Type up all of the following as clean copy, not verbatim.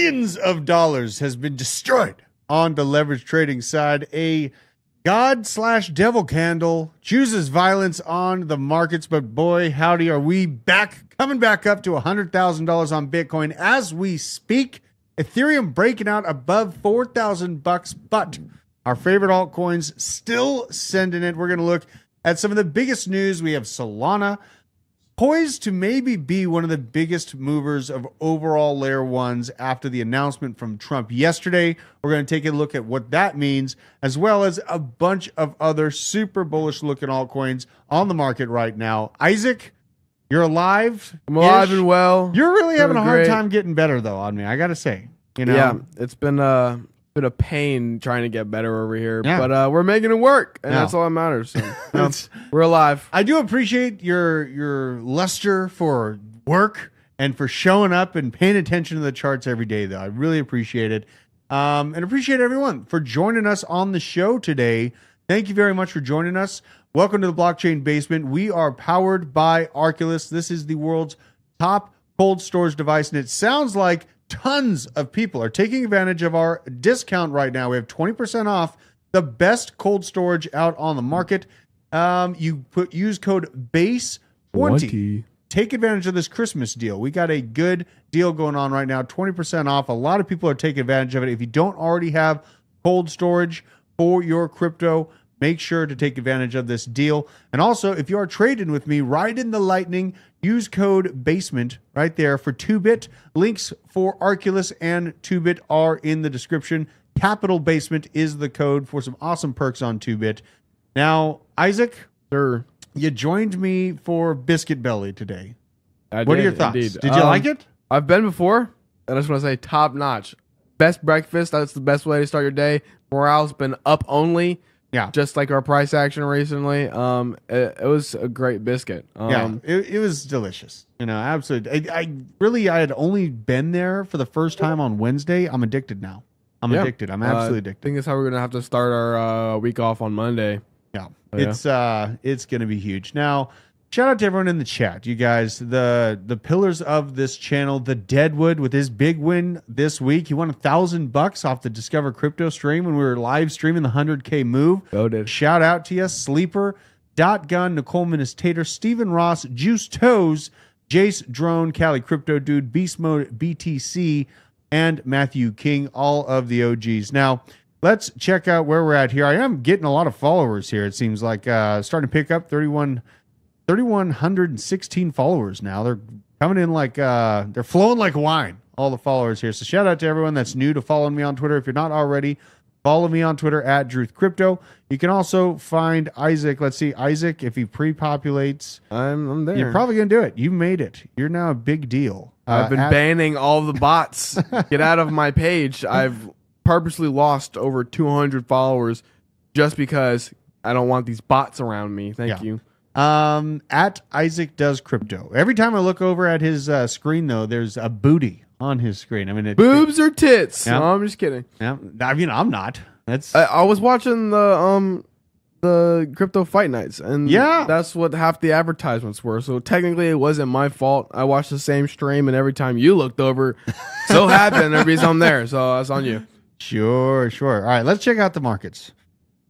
billions of dollars has been destroyed on the leverage trading side. A God/devil candle chooses violence on the markets, but boy, howdy, are we coming back up to $100,000 on Bitcoin as we speak. Ethereum breaking out above $4,000, but our favorite altcoins still sending it. We're going to look at some of the biggest news. We have Solana poised to maybe be one of the biggest movers of overall layer ones after the announcement from Trump yesterday. We're going to take a look at what that means, as well as a bunch of other super bullish looking altcoins on the market right now. Isaac, you're alive. I'm alive and well. You're really having a hard time getting better though on me, I got to say. You know? Yeah, it's been a pain trying to get better over here, but we're making it work, and that's all that matters. So, we're alive. I do appreciate your luster for work and for showing up and paying attention to the charts every day, though. I really appreciate it, and appreciate everyone for joining us on the show today. Thank you very much for joining us. Welcome to the Blockchain Basement. We are powered by Arculus. This is the world's top cold storage device, and it sounds like tons of people are taking advantage of our discount right now. We have 20% off the best cold storage out on the market. Use code BASE20. Take advantage of this Christmas deal. We got a good deal going on right now, 20% off. A lot of people are taking advantage of it. If you don't already have cold storage for your crypto, make sure to take advantage of this deal. And also, if you are trading with me, ride in the lightning, use code BASEMENT right there for 2bit. Links for Arculus and 2bit are in the description. Capital Basement is the code for some awesome perks on 2bit. Now, Isaac, sir, you joined me for Biscuit Belly today. What are your thoughts? Indeed. Did you like it? I've been before, and I just want to say top notch. Best breakfast. That's the best way to start your day. Morale's been up only. Yeah, just like our price action recently. It was a great biscuit. It was delicious. You know, absolutely. I had only been there for the first time on Wednesday. I'm addicted now. I'm addicted. I'm absolutely addicted. I think that's how we're gonna have to start our week off on Monday. Yeah, it's gonna be huge. Now, shout out to everyone in the chat. You guys, the pillars of this channel, the Deadwood with his big win this week. He won $1,000 off the Discover Crypto stream when we were live streaming the 100K move. Shout out to you, Sleeper, Dot Gun, Nicole Ministator, Stephen Ross, Juice Toes, Jace Drone, Cali Crypto Dude, Beast Mode BTC, and Matthew King, all of the OGs. Now, let's check out where we're at here. I am getting a lot of followers here. It seems like starting to pick up 3,116 followers now. They're coming in like they're flowing like wine, all the followers here. So shout out to everyone that's new to following me on Twitter. If you're not already, follow me on Twitter at DruthCrypto. You can also find Isaac. Let's see, Isaac, if he pre-populates, I'm there. You're probably going to do it. You made it. You're now a big deal. I've been banning all the bots. Get out of my page. I've purposely lost over 200 followers just because I don't want these bots around me. Thank you. At Isaac Does Crypto. Every time I look over at his screen, though, there's a booty on his screen. I mean, boobs or tits? Yeah. No, I'm just kidding. Yeah, I mean, I'm not. That's. I was watching the crypto fight nights, and that's what half the advertisements were. So technically, it wasn't my fault. I watched the same stream, and every time you looked over, so happened there'd be something there. So that's on you. Sure. All right, let's check out the markets.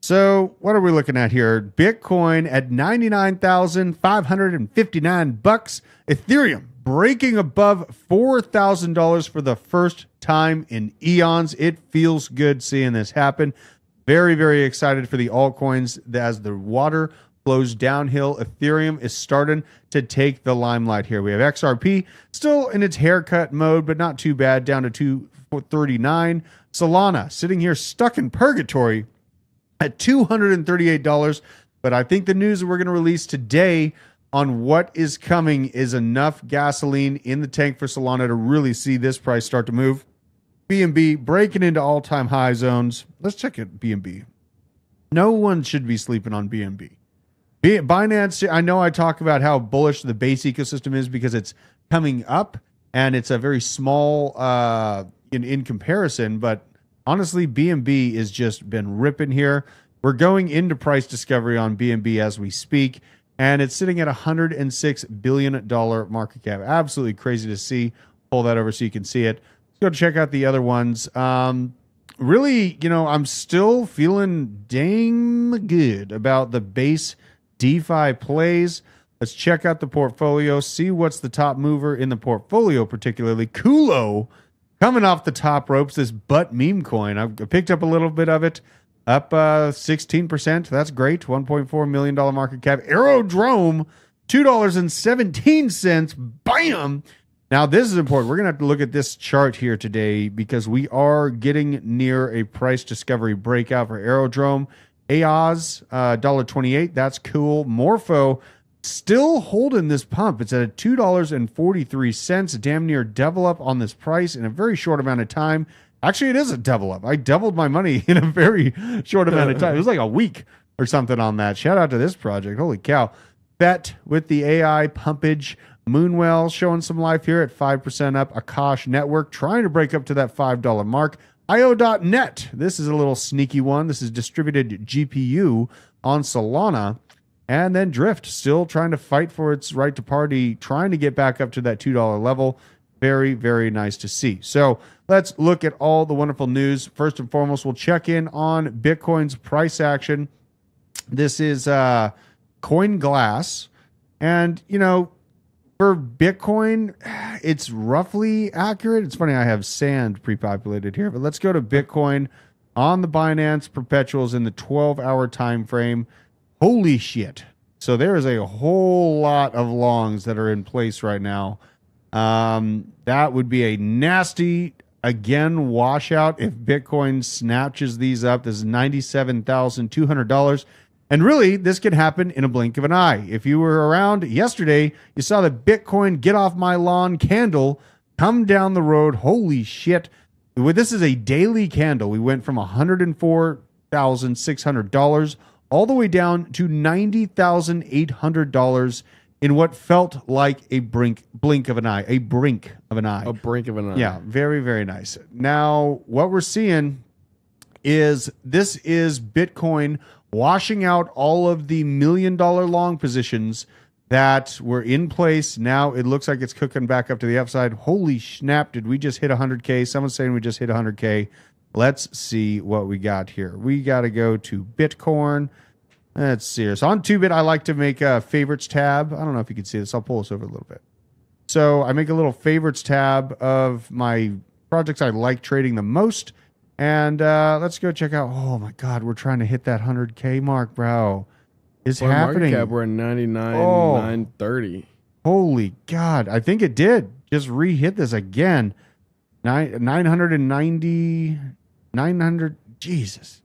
So what are we looking at here? Bitcoin at $99,559. Ethereum breaking above $4,000 for the first time in eons. It feels good seeing this happen. Very, very excited for the altcoins as the water flows downhill. Ethereum is starting to take the limelight here. We have XRP still in its haircut mode, but not too bad, down to 239. Solana sitting here stuck in purgatory at $238, but I think the news that we're going to release today on what is coming is enough gasoline in the tank for Solana to really see this price start to move. BNB breaking into all-time high zones. Let's check it, BNB. No one should be sleeping on BNB. Binance, I know I talk about how bullish the base ecosystem is because it's coming up and it's a very small in comparison, but honestly, BNB has just been ripping here. We're going into price discovery on BNB as we speak, and it's sitting at $106 billion market cap. Absolutely crazy to see. Pull that over so you can see it. Let's go check out the other ones. Really, I'm still feeling dang good about the base DeFi plays. Let's check out the portfolio, see what's the top mover in the portfolio, particularly Kulo coming off the top ropes, this butt meme coin. I picked up a little bit of it, up 16%. That's great. $1.4 million market cap. Aerodrome, $2.17. Bam! Now, this is important. We're going to have to look at this chart here today because we are getting near a price discovery breakout for Aerodrome. AOZ, $1.28. That's cool. Morpho, still holding this pump. It's at $2.43. Damn near double up on this price in a very short amount of time. Actually, it is a double up. I doubled my money in a very short amount of time. It was like a week or something on that. Shout out to this project. Holy cow. Bet with the AI pumpage. Moonwell showing some life here at 5% up. Akash Network trying to break up to that $5 mark. IO.net. This is a little sneaky one. This is distributed GPU on Solana. And then Drift still trying to fight for its right to party, trying to get back up to that $2 level. Very, very nice to see. So let's look at all the wonderful news. First and foremost, we'll check in on Bitcoin's price action. This is CoinGlass. And, for Bitcoin, it's roughly accurate. It's funny, I have sand pre-populated here, but let's go to Bitcoin on the Binance perpetuals in the 12-hour time frame. Holy shit. So there is a whole lot of longs that are in place right now. That would be a nasty, again, washout if Bitcoin snatches these up. This is $97,200. And really, this could happen in a blink of an eye. If you were around yesterday, you saw the Bitcoin get off my lawn candle come down the road. Holy shit. This is a daily candle. We went from $104,600 all the way down to $90,800 in what felt like a blink of an eye. A brink of an eye. A brink of an eye. Yeah, very, very nice. Now, what we're seeing is this is Bitcoin washing out all of the $1 million long positions that were in place. Now it looks like it's cooking back up to the upside. Holy snap, did we just hit 100K? Someone's saying we just hit 100K. Let's see what we got here. We got to go to Bitcoin. Let's see here. So on 2bit, I like to make a favorites tab. I don't know if you can see this. I'll pull this over a little bit. So I make a little favorites tab of my projects I like trading the most. And let's go check out. Oh my God, we're trying to hit that 100K mark, bro. It's happening. Market cap, we're at 99,930. Holy God, I think it did. Just re-hit this again. 990, 900. Jesus,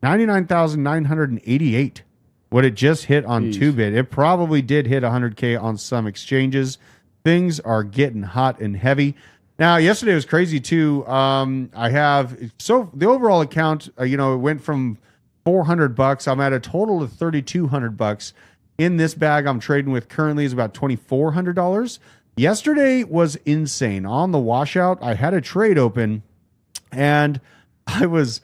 99,988. What it just hit on 2bit. It probably did hit 100K on some exchanges. Things are getting hot and heavy. Now, yesterday was crazy too. The overall account, it went from $400. I'm at a total of $3,200. In this bag I'm trading with currently is about $2,400. Yesterday was insane. On the washout, I had a trade open and I was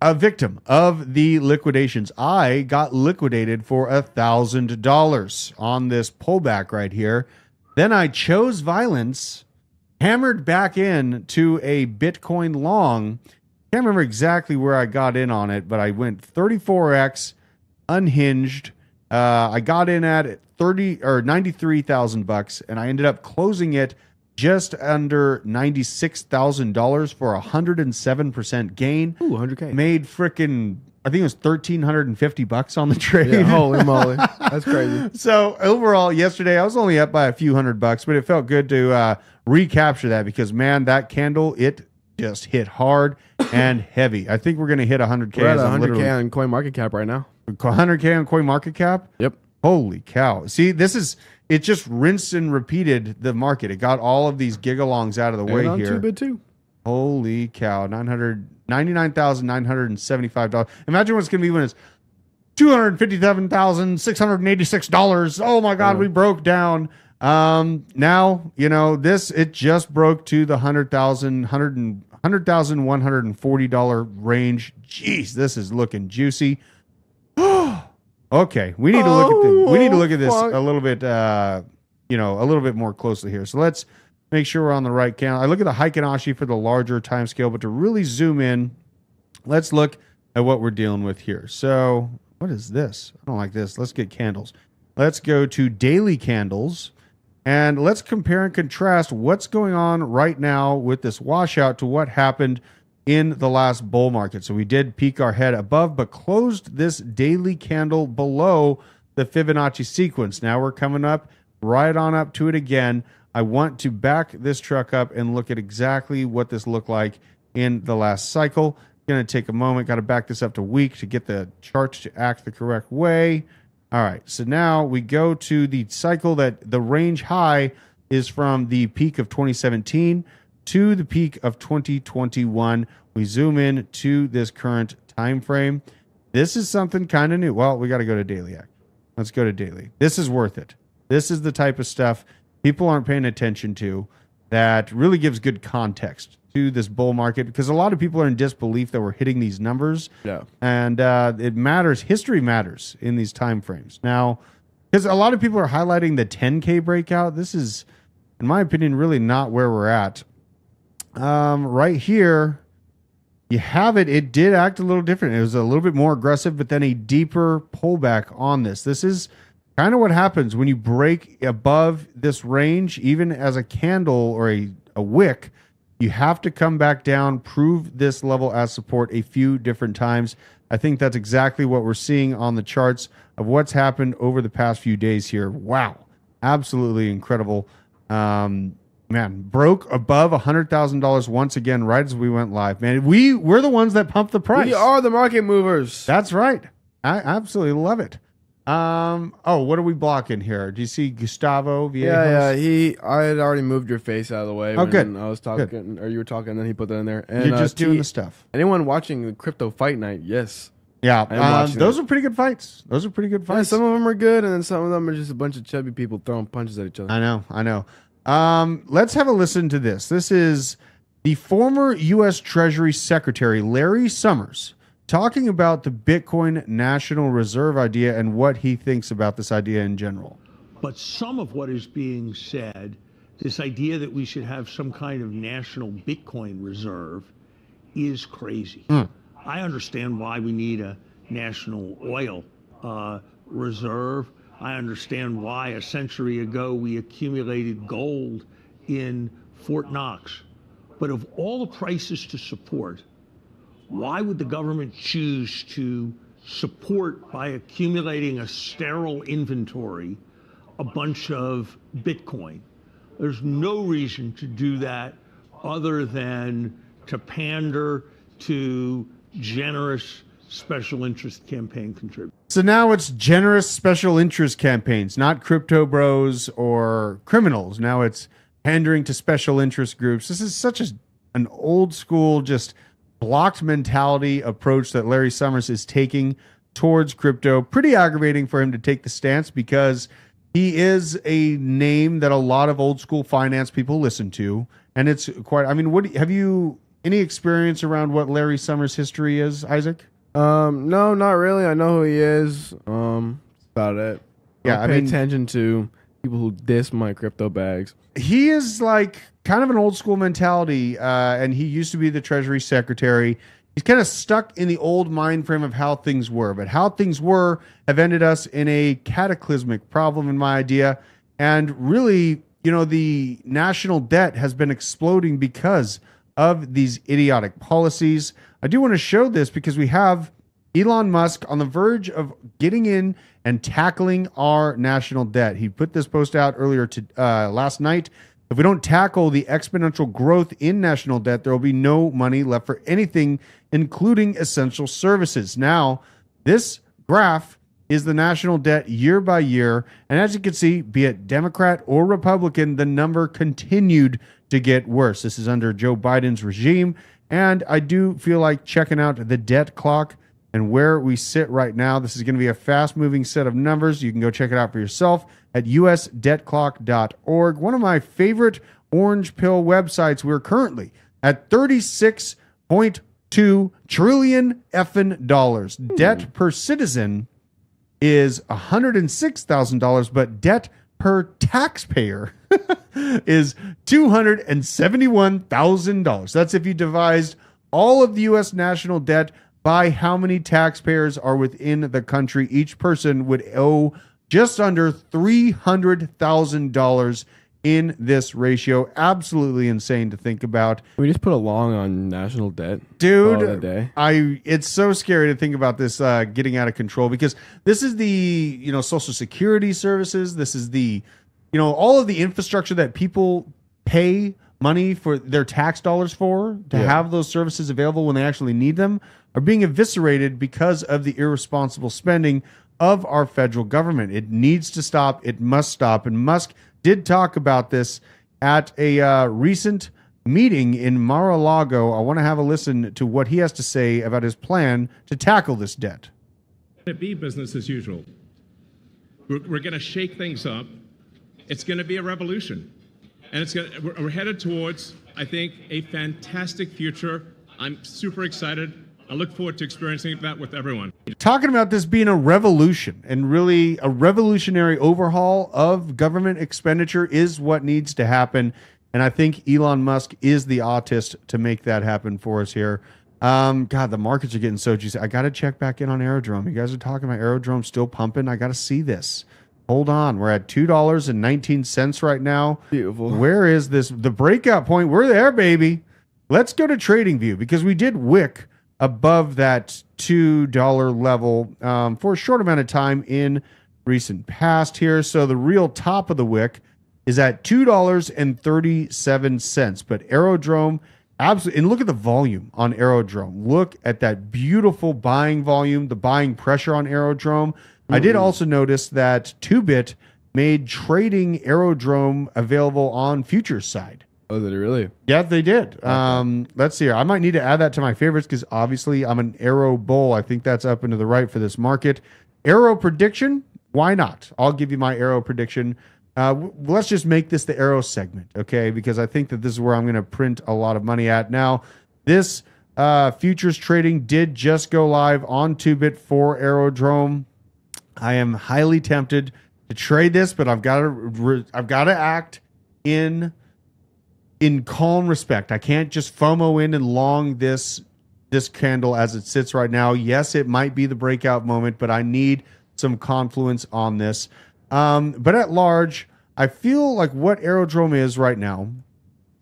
a victim of the liquidations. I got liquidated for $1,000 on this pullback right here. Then I chose violence, hammered back in to a Bitcoin long. Can't remember exactly where I got in on it, but I went 34x unhinged. I got in at $93,000, and I ended up closing it just under $96,000 for 107% gain. Ooh, 100K. Made freaking, I think it was $1,350 on the trade. Yeah, holy moly. That's crazy. So overall, yesterday, I was only up by a few $100, but it felt good to recapture that because, man, that candle, it just hit hard and heavy. I think we're going to hit 100K. We're at 100K on CoinMarketCap right now. 100K on CoinMarketCap? Yep. Holy cow. See, it just rinsed and repeated the market. It got all of these gigalongs out of the way on here. 2bit too. Holy cow. $99,975. Imagine what's going to be when it's $257,686. Oh my God, we broke down. Now, it just broke to the $100,140 range. Jeez, this is looking juicy. Okay, we need to look at this a little bit, a little bit more closely here. So let's make sure we're on the right candle. I look at the Heikin-Ashi for the larger time scale, but to really zoom in, let's look at what we're dealing with here. So what is this? I don't like this. Let's get candles. Let's go to daily candles, and let's compare and contrast what's going on right now with this washout to what happened in the last bull market. So we did peak our head above, but closed this daily candle below the Fibonacci sequence. Now we're coming up right on up to it again. I want to back this truck up and look at exactly what this looked like in the last cycle. Going to take a moment. Got to back this up to week to get the charts to act the correct way. All right. So now we go to the cycle that the range high is from the peak of 2017 to the peak of 2021. We zoom in to this current time frame. This is something kind of new. Well, we got to go to daily. Let's go to daily. This is worth it. This is the type of stuff people aren't paying attention to that really gives good context to this bull market, because a lot of people are in disbelief that we're hitting these numbers. Yeah. And it matters. History matters in these time frames. Now, because a lot of people are highlighting the 10K breakout. This is, in my opinion, really not where we're at. Right here, you have it. It did act a little different. It was a little bit more aggressive, but then a deeper pullback on this. This is kind of what happens when you break above this range, even as a candle or a wick. You have to come back down, prove this level as support a few different times. I think that's exactly what we're seeing on the charts of what's happened over the past few days here. Wow. Absolutely incredible. Man, broke above $100,000 once again right as we went live. Man, we're the ones that pumped the price. We are the market movers. That's right. I absolutely love it. What are we blocking here? Do you see Gustavo Viejos? Yeah. I had already moved your face out of the way. Oh, good. I was talking, good. Or you were talking, and then he put that in there. And you're just doing the stuff. Anyone watching the crypto fight night? Yes. Yeah. Those are pretty good fights. Yeah, some of them are good, and then some of them are just a bunch of chubby people throwing punches at each other. I know. Let's have a listen to this. This is the former U.S. Treasury Secretary, Larry Summers, talking about the Bitcoin National Reserve idea and what he thinks about this idea in general. But some of what is being said, this idea that we should have some kind of national Bitcoin reserve, is crazy. I understand why we need a national oil reserve. I understand why a century ago we accumulated gold in Fort Knox. But of all the prices to support, why would the government choose to support, by accumulating a sterile inventory, a bunch of Bitcoin? There's no reason to do that other than to pander to generous special interest campaign contributors. So now it's generous special interest campaigns, not crypto bros or criminals. Now it's pandering to special interest groups. This is such an old school, just blocked mentality approach that Larry Summers is taking towards crypto. Pretty aggravating for him to take the stance, because he is a name that a lot of old school finance people listen to. And it's quite, I mean, have you any experience around what Larry Summers' history is, Isaac? No, not really. I know who he is. That's about it. I pay attention to people who diss my crypto bags. He is like kind of an old school mentality, and he used to be the Treasury Secretary. He's kind of stuck in the old mind frame of how things were, but how things were have ended us in a cataclysmic problem, in my idea. And really, the national debt has been exploding because of these idiotic policies. I do want to show this because we have Elon Musk on the verge of getting in and tackling our national debt. He put this post out earlier last night. If we don't tackle the exponential growth in national debt, there will be no money left for anything, including essential services. Now, this graph is the national debt year by year. And as you can see, be it Democrat or Republican, the number continued to get worse. This is under Joe Biden's regime. And I do feel like checking out the debt clock and where we sit right now. This is going to be a fast-moving set of numbers. You can go check it out for yourself at usdebtclock.org. One of my favorite orange pill websites. We're currently at $36.2 trillion effing dollars. Debt per citizen is $106,000, but debt per taxpayer is $271,000. That's if you devised all of the U.S. national debt by how many taxpayers are within the country. Each person would owe just under $300,000 in this ratio. Absolutely insane to think about. We just put a long on national debt, dude. It's so scary to think about this getting out of control, because this is the Social Security services. This is the all of the infrastructure that people pay money for their tax dollars for to have those services available when they actually need them are being eviscerated because of the irresponsible spending of our federal government. It needs to stop. It must stop. And Musk did talk about this at a recent meeting in Mar-a-Lago. I want to have a listen to what he has to say about his plan to tackle this debt. It be business as usual. We're going to shake things up. It's going to be a revolution. And we're headed towards, I think, a fantastic future. I'm super excited. I look forward to experiencing that with everyone. Talking about this being a revolution, and really a revolutionary overhaul of government expenditure is what needs to happen. And I think Elon Musk is the autist to make that happen for us here. God, the markets are getting so juicy. I got to check back in on Aerodrome. You guys are talking about Aerodrome still pumping. I got to see this. Hold on. We're at $2.19 right now. Beautiful. Where is this? The breakout point. We're there, baby. Let's go to TradingView, because we did wick above that $2 level for a short amount of time in recent past here. So the real top of the wick is at $2.37. But Aerodrome, absolutely. And look at the volume on Aerodrome. Look at that beautiful buying volume, the buying pressure on Aerodrome. I did also notice that 2Bit made trading Aerodrome available on futures side. Oh, did it really? Yeah, they did. Let's see here. I might need to add that to my favorites, because obviously I'm an Aero bull. I think that's up and to the right for this market. Aero prediction, why not? I'll give you my Aero prediction. Let's just make this the Aero segment, okay? Because I think that this is where I'm going to print a lot of money at. Now, this futures trading did just go live on 2Bit for Aerodrome. I am highly tempted to trade this, but I've got to act in calm respect. I can't just FOMO in and long this candle as it sits right now. Yes, it might be the breakout moment, but I need some confluence on this. But at large, I feel like what Aerodrome is right now,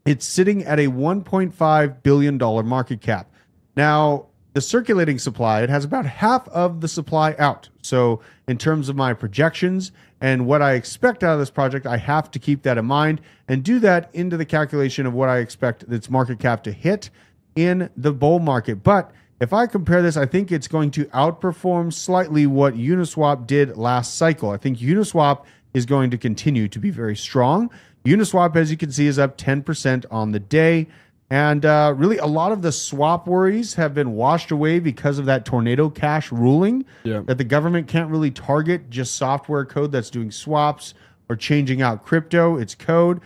it's sitting at a $1.5 billion market cap. Now, the circulating supply, it has about half of the supply out. So in terms of my projections and what I expect out of this project, I have to keep that in mind and do that into the calculation of what I expect its market cap to hit in the bull market. But if I compare this, I think it's going to outperform slightly what Uniswap did last cycle. I think Uniswap is going to continue to be very strong. Uniswap, as you can see, is up 10% on the day. And really, a lot of the swap worries have been washed away because of that Tornado Cash ruling that the government can't really target just software code that's doing swaps or changing out crypto, its code.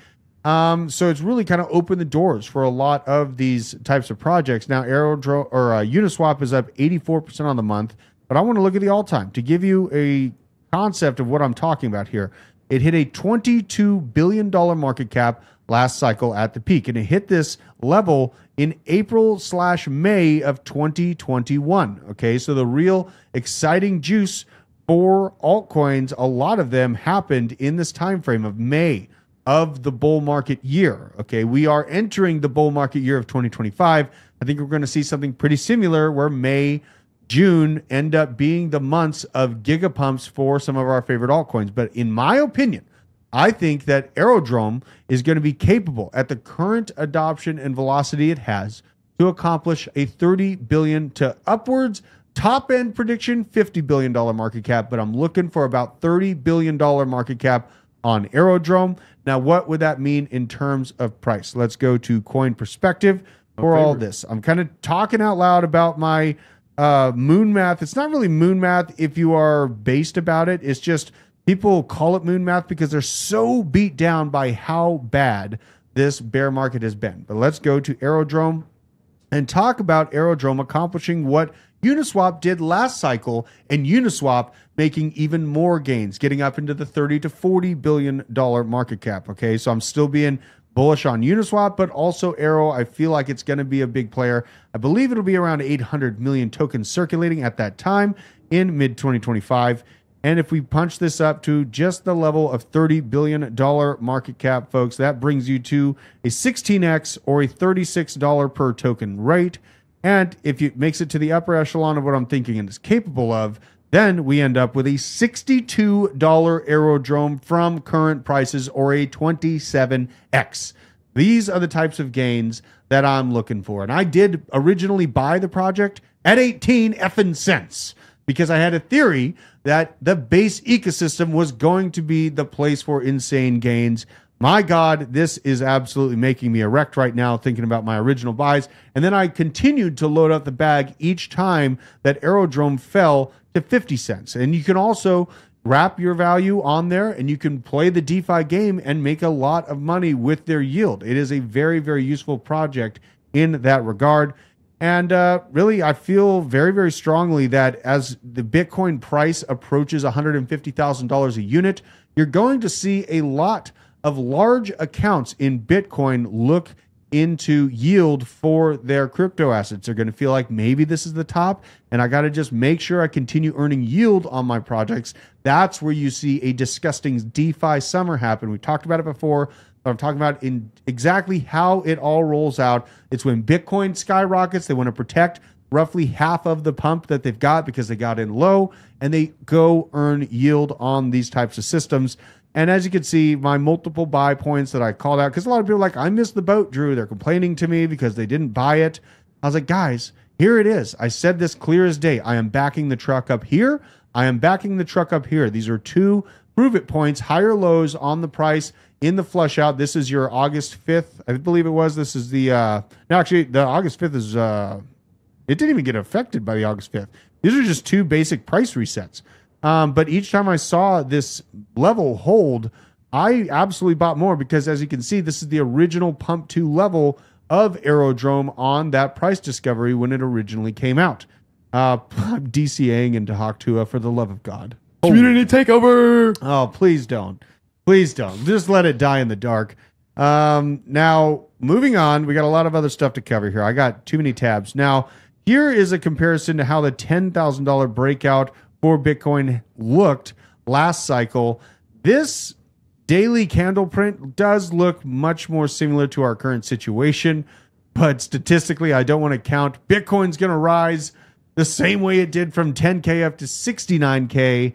So it's really kind of opened the doors for a lot of these types of projects. Now, Uniswap is up 84% on the month, but I want to look at the all-time to give you a concept of what I'm talking about here. It hit a $22 billion market cap last cycle at the peak, and it hit this level in April/May of 2021. Okay, so the real exciting juice for altcoins, a lot of them happened in this time frame of May of the bull market year. Okay, we are entering the bull market year of 2025. I think we're going to see something pretty similar where May, June end up being the months of gigapumps for some of our favorite altcoins. But in my opinion, I think that Aerodrome is going to be capable at the current adoption and velocity it has to accomplish a $30 billion to upwards top end prediction, $50 billion market cap, but I'm looking for about $30 billion market cap on Aerodrome. Now, what would that mean in terms of price? Let's go to Coin Perspective for all this. I'm kind of talking out loud about my moon math. It's not really moon math if you are based about it. It's just people call it moon math because they're so beat down by how bad this bear market has been. But let's go to Aerodrome and talk about Aerodrome accomplishing what Uniswap did last cycle, and Uniswap making even more gains, getting up into the $30 to $40 billion market cap. Okay, so I'm still being bullish on Uniswap, but also Arrow. I feel like it's going to be a big player. I believe it'll be around 800 million tokens circulating at that time in mid 2025. And if we punch this up to just the level of $30 billion market cap, folks, that brings you to a 16x or a $36 per token rate. And if it makes it to the upper echelon of what I'm thinking and is capable of, then we end up with a $62 aerodrome from current prices, or a 27x. These are the types of gains that I'm looking for. And I did originally buy the project at 18 effing cents because I had a theory that the base ecosystem was going to be the place for insane gains. My God, this is absolutely making me erect right now thinking about my original buys. And then I continued to load up the bag each time that Aerodrome fell to 50 cents. And you can also wrap your value on there, and you can play the DeFi game and make a lot of money with their yield. It is a very, very useful project in that regard. And really, I feel very, very strongly that as the Bitcoin price approaches $150,000 a unit, you're going to see a lot of large accounts in Bitcoin look into yield for their crypto assets. They're going to feel like maybe this is the top, and I got to just make sure I continue earning yield on my projects. That's where you see a disgusting DeFi summer happen. We talked about it before, but I'm talking about in exactly how it all rolls out. It's when Bitcoin skyrockets. They want to protect roughly half of the pump that they've got because they got in low, and they go earn yield on these types of systems. And as you can see, my multiple buy points that I called out, because a lot of people are like, I missed the boat, Drew. They're complaining to me because they didn't buy it. I was like, guys, here it is. I said this clear as day. I am backing the truck up here. I am backing the truck up here. These are two prove it points, higher lows on the price in the flush out. This is your August 5th. I believe it was. This is the, no, actually, the August 5th is, it didn't even get affected by the August 5th. These are just two basic price resets. But each time I saw this level hold, I absolutely bought more because, as you can see, this is the original Pump 2 level of Aerodrome on that price discovery when it originally came out. I'm DCAing into Hawktua for the love of God. Community takeover! Oh, please don't. Please don't. Just let it die in the dark. Now, moving on, we got a lot of other stuff to cover here. I got too many tabs. Now, here is a comparison to how the $10,000 breakout for Bitcoin looked last cycle. This daily candle print does look much more similar to our current situation, but statistically, I don't want to count. Bitcoin's going to rise the same way it did from 10K up to 69K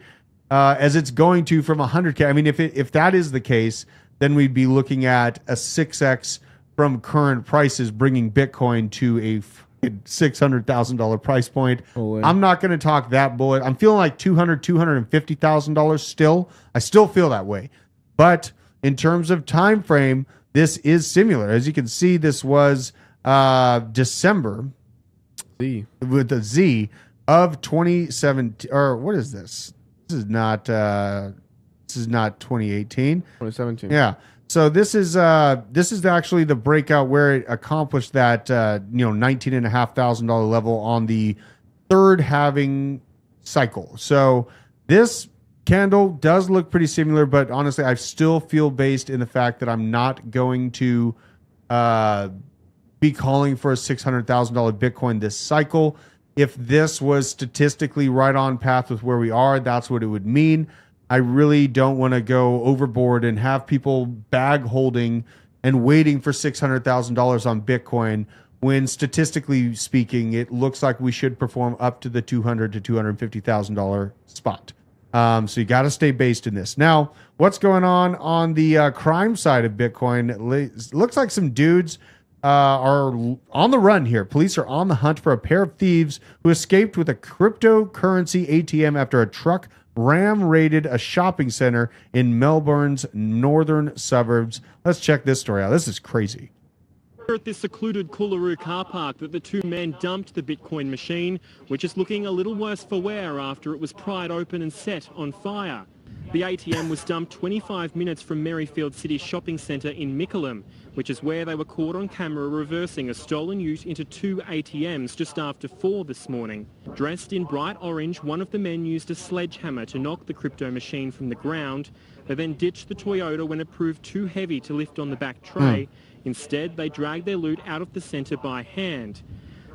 as it's going to from 100K. I mean, if that is the case, then we'd be looking at a 6X from current prices, bringing Bitcoin to a $600,000 price point. I'm not going to talk that bullet. I'm feeling like $250,000 still. I still feel that way. But in terms of time frame, this is similar. As you can see, this was December with the Z of 2017. Or what is this? This is not 2018. 2017. Yeah. So this is actually the breakout where it accomplished that $19,500 level on the third halving cycle. So this candle does look pretty similar, but honestly, I still feel based in the fact that I'm not going to be calling for a $600,000 Bitcoin this cycle. If this was statistically right on path with where we are, that's what it would mean. I really don't want to go overboard and have people bag holding and waiting for $600,000 on Bitcoin when, statistically speaking, it looks like we should perform up to the $200,000 to $250,000 spot. So you got to stay based in this. Now, what's going on the crime side of Bitcoin? It looks like some dudes are on the run here. Police are on the hunt for a pair of thieves who escaped with a cryptocurrency ATM after a truck ram-raided a shopping center in Melbourne's northern suburbs. Let's check this story out. This is crazy. At this secluded Coolaroo car park that the two men dumped the Bitcoin machine, which is looking a little worse for wear after it was pried open and set on fire. The ATM was dumped 25 minutes from Merrifield City Shopping Centre in Mickleham, which is where they were caught on camera reversing a stolen ute into 2 ATMs just after 4 this morning. Dressed in bright orange, one of the men used a sledgehammer to knock the crypto machine from the ground. They then ditched the Toyota when it proved too heavy to lift on the back tray. Instead, they dragged their loot out of the centre by hand.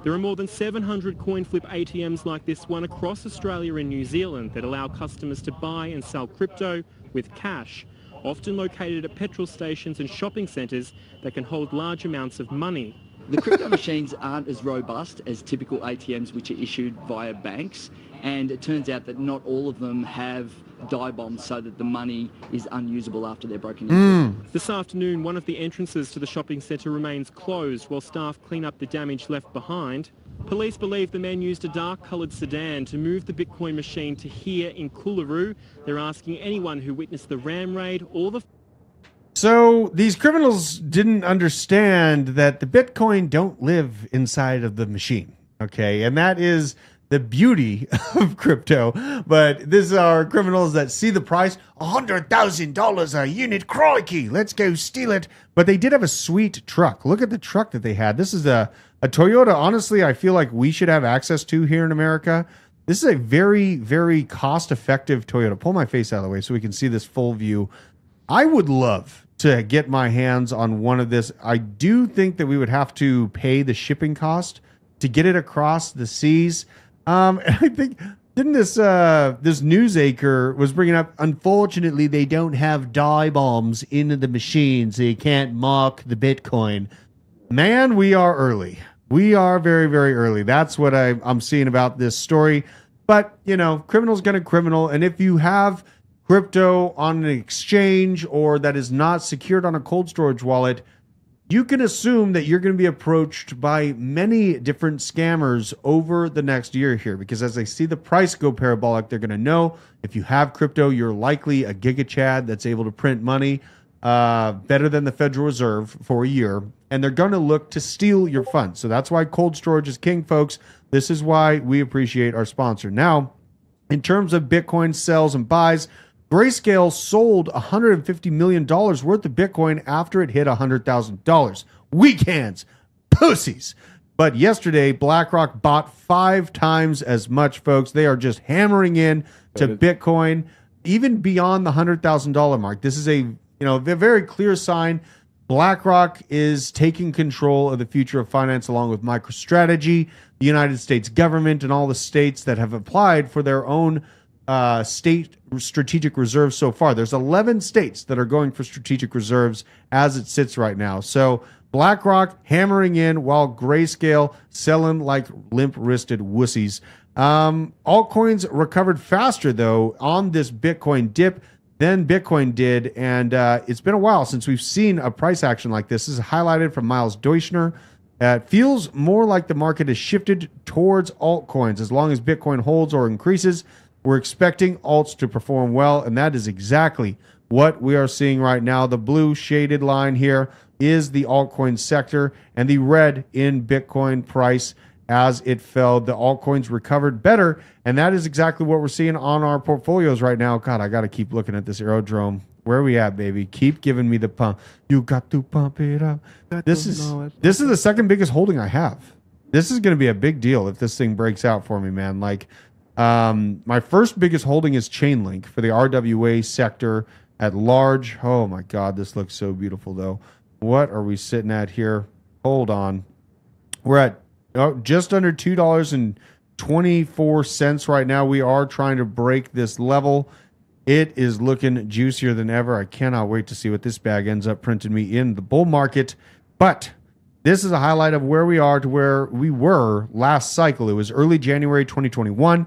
There are more than 700 coin flip ATMs like this one across Australia and New Zealand that allow customers to buy and sell crypto with cash, often located at petrol stations and shopping centres that can hold large amounts of money. The crypto machines aren't as robust as typical ATMs which are issued via banks, and it turns out that not all of them have die bombs so that the money is unusable after they're broken into. This afternoon, one of the entrances to the shopping centre remains closed while staff clean up the damage left behind. Police believe the men used a dark-coloured sedan to move the Bitcoin machine to here in Coolaroo. They're asking anyone who witnessed the ram raid or the... So these criminals didn't understand that the Bitcoin don't live inside of the machine, okay? And that is the beauty of crypto. But these are criminals that see the price, $100,000 a unit, crikey, let's go steal it. But they did have a sweet truck. Look at the truck that they had. This is a Toyota, honestly, I feel like we should have access to here in America. This is a very, very cost-effective Toyota. Pull my face out of the way so we can see this full view. I would love to get my hands on one of this. I do think that we would have to pay the shipping cost to get it across the seas. And I think, didn't this news anchor was bringing up, unfortunately, they don't have die bombs in the machine, so you can't mark the Bitcoin. Man, we are early. We are very, very early. That's what I'm seeing about this story. But, you know, criminal's gonna criminal. And if you have crypto on an exchange or that is not secured on a cold storage wallet, you can assume that you're going to be approached by many different scammers over the next year here, because as they see the price go parabolic, they're going to know if you have crypto, you're likely a gigachad that's able to print money better than the Federal Reserve for a year, and they're going to look to steal your funds. So that's why cold storage is king, folks. This is why we appreciate our sponsor. Now, in terms of Bitcoin sells and buys, Grayscale sold $150 million worth of Bitcoin after it hit $100,000. Weak hands, pussies. But yesterday, BlackRock bought 5 times as much, folks. They are just hammering in to Bitcoin, even beyond the $100,000 mark. This is a very clear sign. BlackRock is taking control of the future of finance along with MicroStrategy, the United States government, and all the states that have applied for their own state strategic reserves so far. There's 11 states that are going for strategic reserves as it sits right now. So BlackRock hammering in while Grayscale selling like limp-wristed wussies. Altcoins recovered faster, though, on this Bitcoin dip than Bitcoin did. And it's been a while since we've seen a price action like this. This is highlighted from Miles Deutschner. It feels more like the market has shifted towards altcoins. As long as Bitcoin holds or increases, we're expecting alts to perform well, and that is exactly what we are seeing right now. The blue shaded line here is the altcoin sector, and the red in Bitcoin price as it fell. The altcoins recovered better, and that is exactly what we're seeing on our portfolios right now. God, I got to keep looking at this aerodrome. Where are we at, baby? Keep giving me the pump. You got to pump it up. This is the second biggest holding I have. This is going to be a big deal if this thing breaks out for me, man. Like, my first biggest holding is Chainlink for the RWA sector at large. Oh my God, this looks so beautiful though. What are we sitting at here? Hold on. We're at just under $2.24 right now. We are trying to break this level. It is looking juicier than ever. I cannot wait to see what this bag ends up printing me in the bull market. But this is a highlight of where we are to where we were last cycle. It was early January 2021.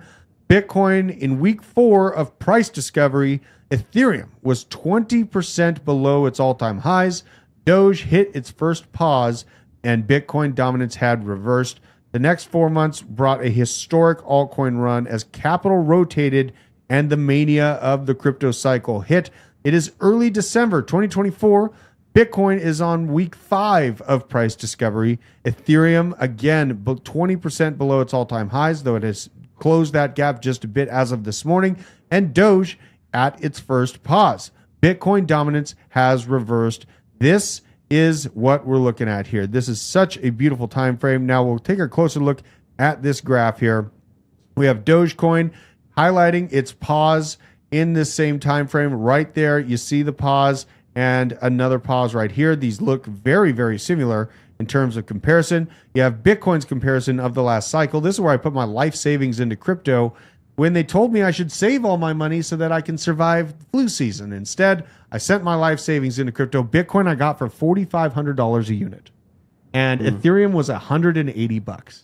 Bitcoin in week 4 of price discovery, Ethereum was 20% below its all-time highs. Doge hit its first pause, and Bitcoin dominance had reversed. The next 4 months brought a historic altcoin run as capital rotated and the mania of the crypto cycle hit. It is early December 2024. Bitcoin is on week 5 of price discovery. Ethereum, again, 20% below its all-time highs, though it has closed that gap just a bit as of this morning. And Doge at its first pause. Bitcoin dominance has reversed. This is what we're looking at here. This is such a beautiful time frame. Now we'll take a closer look at this graph here. We have Dogecoin highlighting its pause in this same time frame. Right there, you see the pause and another pause right here. These look very, very similar in terms of comparison. You have Bitcoin's comparison of the last cycle. This is where I put my life savings into crypto when they told me I should save all my money so that I can survive flu season. Instead, I sent my life savings into crypto. Bitcoin I got for $4,500 a unit, and Ethereum was $180.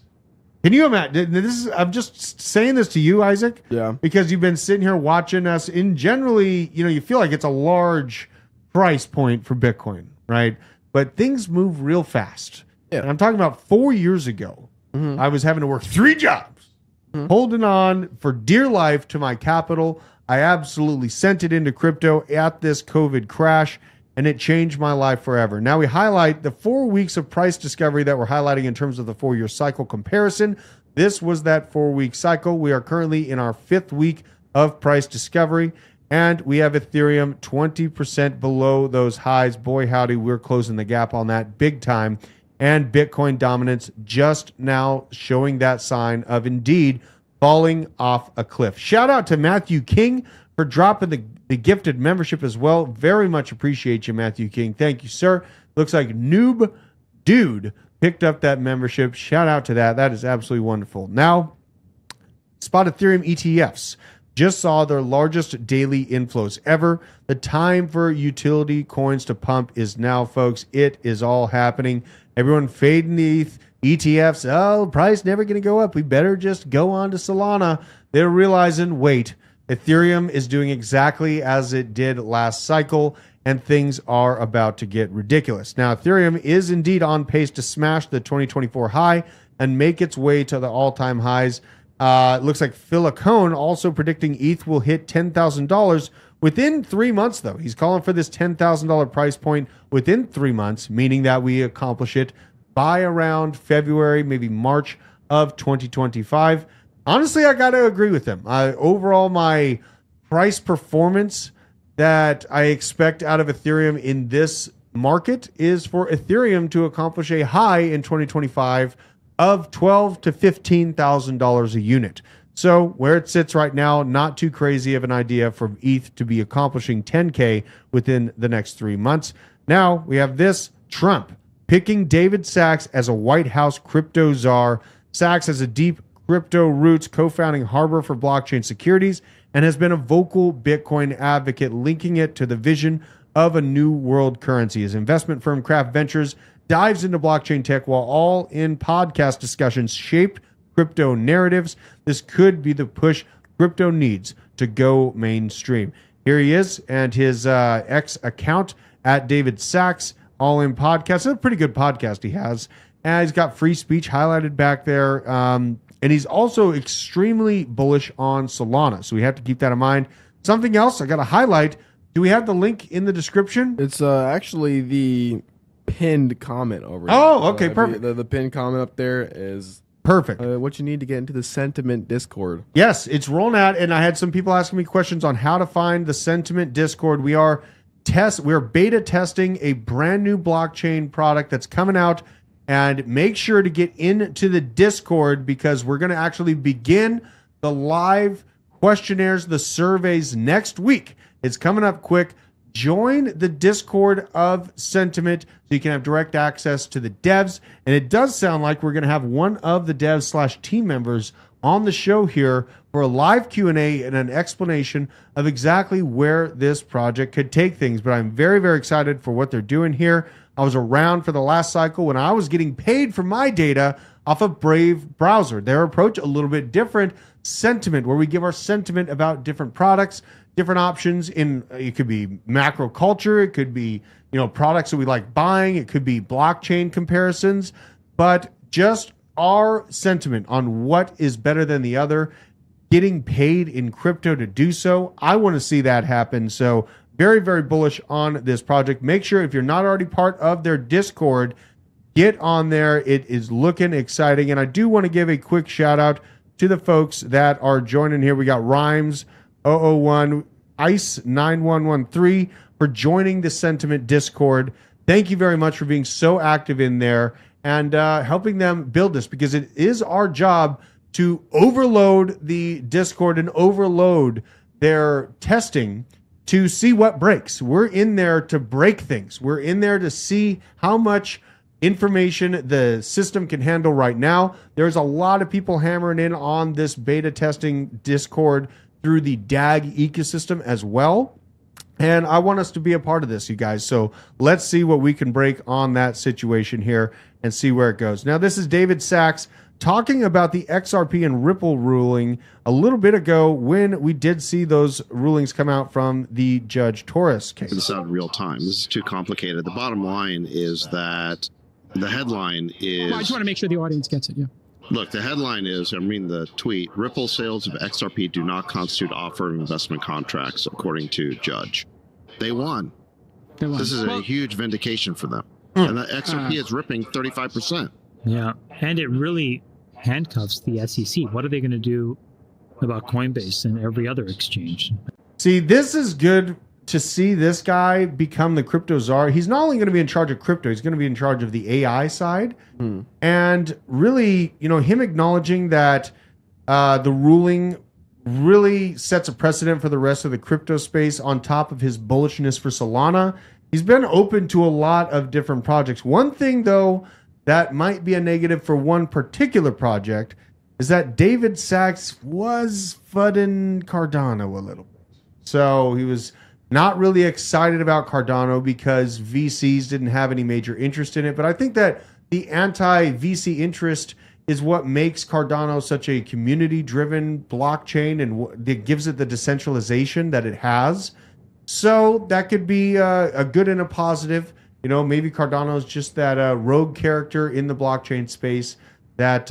Can you imagine? I'm just saying this to you, Isaac. Yeah. Because you've been sitting here watching us. In generally, you feel like it's a large price point for Bitcoin, right? But things move real fast. Yeah. And I'm talking about 4 years ago. I was having to work 3 jobs, holding on for dear life to my capital. I absolutely sent it into crypto at this COVID crash, and it changed my life forever. Now we highlight the 4 weeks of price discovery that we're highlighting in terms of the 4-year cycle comparison. This was that 4-week cycle. We are currently in our 5th week of price discovery, and we have Ethereum 20% below those highs. Boy, howdy, we're closing the gap on that big time. And Bitcoin dominance just now showing that sign of indeed falling off a cliff. Shout out to Matthew King for dropping the gifted membership as well. Very much appreciate you, Matthew King. Thank you, sir. Looks like Noob Dude picked up that membership. Shout out to that. That is absolutely wonderful. Now, spot Ethereum ETFs just saw their largest daily inflows ever. The time for utility coins to pump is now, folks. It is all happening. Everyone fading the ETFs. Oh, price never going to go up. We better just go on to Solana. They're realizing, wait, Ethereum is doing exactly as it did last cycle, and things are about to get ridiculous. Now, Ethereum is indeed on pace to smash the 2024 high and make its way to the all-time highs. It looks like Phil Cohn also predicting ETH will hit $10,000 within 3 months, though. He's calling for this $10,000 price point within 3 months, meaning that we accomplish it by around February, maybe March of 2025. Honestly, I got to agree with him. Overall, my price performance that I expect out of Ethereum in this market is for Ethereum to accomplish a high in 2025 of $12,000 to $15,000 a unit. So where it sits right now, not too crazy of an idea for ETH to be accomplishing 10K within the next 3 months. Now we have this: Trump picking David Sachs as a White House crypto czar. Sachs has a deep crypto roots, co-founding Harbor for Blockchain Securities, and has been a vocal Bitcoin advocate, linking it to the vision of a new world currency. His investment firm Craft Ventures dives into blockchain tech, while all in podcast discussions shaped crypto narratives. This could be the push crypto needs to go mainstream. Here he is, and his X account at David Sachs, all in podcast. It's a pretty good podcast he has. And he's got free speech highlighted back there. And he's also extremely bullish on Solana. So we have to keep that in mind. Something else I got to highlight. Do we have the link in the description? It's actually the pinned comment over there. Oh, okay, perfect. The pinned comment up there is perfect. What you need to get into the Sentiment Discord. Yes, it's rolling out, and I had some people asking me questions on how to find the Sentiment Discord. We're beta testing a brand new blockchain product that's coming out, and make sure to get into the Discord because we're going to actually begin the live questionnaires, the surveys next week. It's coming up quick. Join the Discord of Sentiment so you can have direct access to the devs. And it does sound like we're going to have one of the devs/team members on the show here for a live Q&A and an explanation of exactly where this project could take things. But I'm very, very excited for what they're doing here. I was around for the last cycle when I was getting paid for my data off of Brave browser. Their approach a little bit different. Sentiment, where we give our sentiment about different products, different options. It could be macro culture, it could be products that we like buying, it could be blockchain comparisons, but just our sentiment on what is better than the other, getting paid in crypto to do so. I want to see that happen. So very, very bullish on this project. Make sure if you're not already part of their Discord, get on there. It is looking exciting. And I do want to give a quick shout out to the folks that are joining here. We got Rhymes 001. Ice9113 for joining the Sentiment Discord. Thank you very much for being so active in there and helping them build this, because it is our job to overload the Discord and overload their testing to see what breaks. We're in there to break things. We're in there to see how much information the system can handle right now. There's a lot of people hammering in on this beta testing Discord through the DAG ecosystem as well. And I want us to be a part of this, you guys. So let's see what we can break on that situation here and see where it goes. Now, this is David Sachs talking about the XRP and Ripple ruling a little bit ago when we did see those rulings come out from the Judge Torres case. This is out in real time. This is too complicated. The bottom line is that the headline is... Well, I just want to make sure the audience gets it, yeah. Look, the headline is, I'm reading the tweet, Ripple sales of XRP do not constitute offer of investment contracts, according to Judge. They won. This is a huge vindication for them. And the XRP is ripping 35%. Yeah, and it really handcuffs the SEC. What are they going to do about Coinbase and every other exchange? See, this is good to see this guy become the crypto czar. He's not only going to be in charge of crypto, he's going to be in charge of the AI side. And really, you know, him acknowledging that the ruling really sets a precedent for the rest of the crypto space on top of his bullishness for Solana. He's been open to a lot of different projects. One thing, though, that might be a negative for one particular project is that David Sachs was fudding Cardano a little bit. So he was not really excited about Cardano because VCs didn't have any major interest in it. But I think that the anti-VC interest is what makes Cardano such a community-driven blockchain and that gives it the decentralization that it has. So that could be a good and a positive. You know, maybe Cardano is just that rogue character in the blockchain space that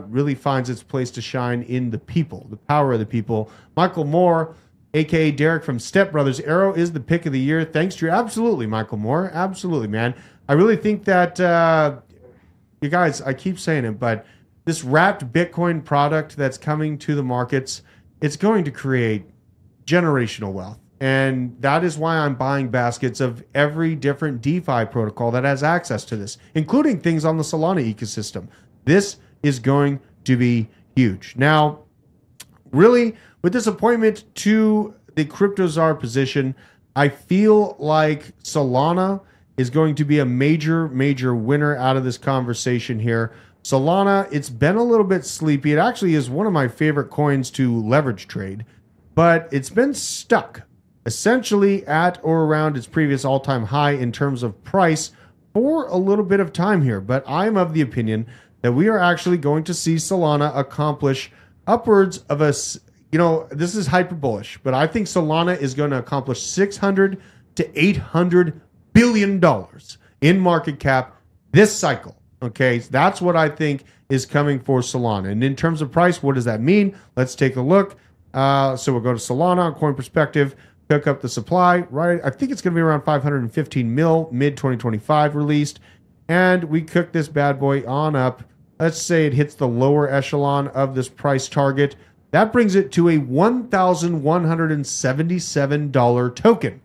really finds its place to shine in the people, the power of the people. Michael Moore, a.k.a. Derek from Step Brothers, Arrow is the pick of the year. Thanks to you. Absolutely, Michael Moore. Absolutely, man. I really think that, you guys, I keep saying it, but this wrapped Bitcoin product that's coming to the markets, it's going to create generational wealth. And that is why I'm buying baskets of every different DeFi protocol that has access to this, including things on the Solana ecosystem. This is going to be huge. Now, really, with this appointment to the crypto czar position, I feel like Solana is going to be a major, major winner out of this conversation here. Solana, it's been a little bit sleepy. It actually is one of my favorite coins to leverage trade, but it's been stuck essentially at or around its previous all-time high in terms of price for a little bit of time here. But I'm of the opinion that we are actually going to see Solana accomplish upwards of this is hyper bullish, but I think Solana is going to accomplish $600 to $800 billion in market cap this cycle. Okay, so that's what I think is coming for Solana. And in terms of price, what does that mean? Let's take a look. So we'll go to Solana on Coin Perspective, pick up the supply, right? I think it's going to be around 515 mil, mid-2025 released. And we cook this bad boy on up. Let's say it hits the lower echelon of this price target. That brings it to a $1,177 token.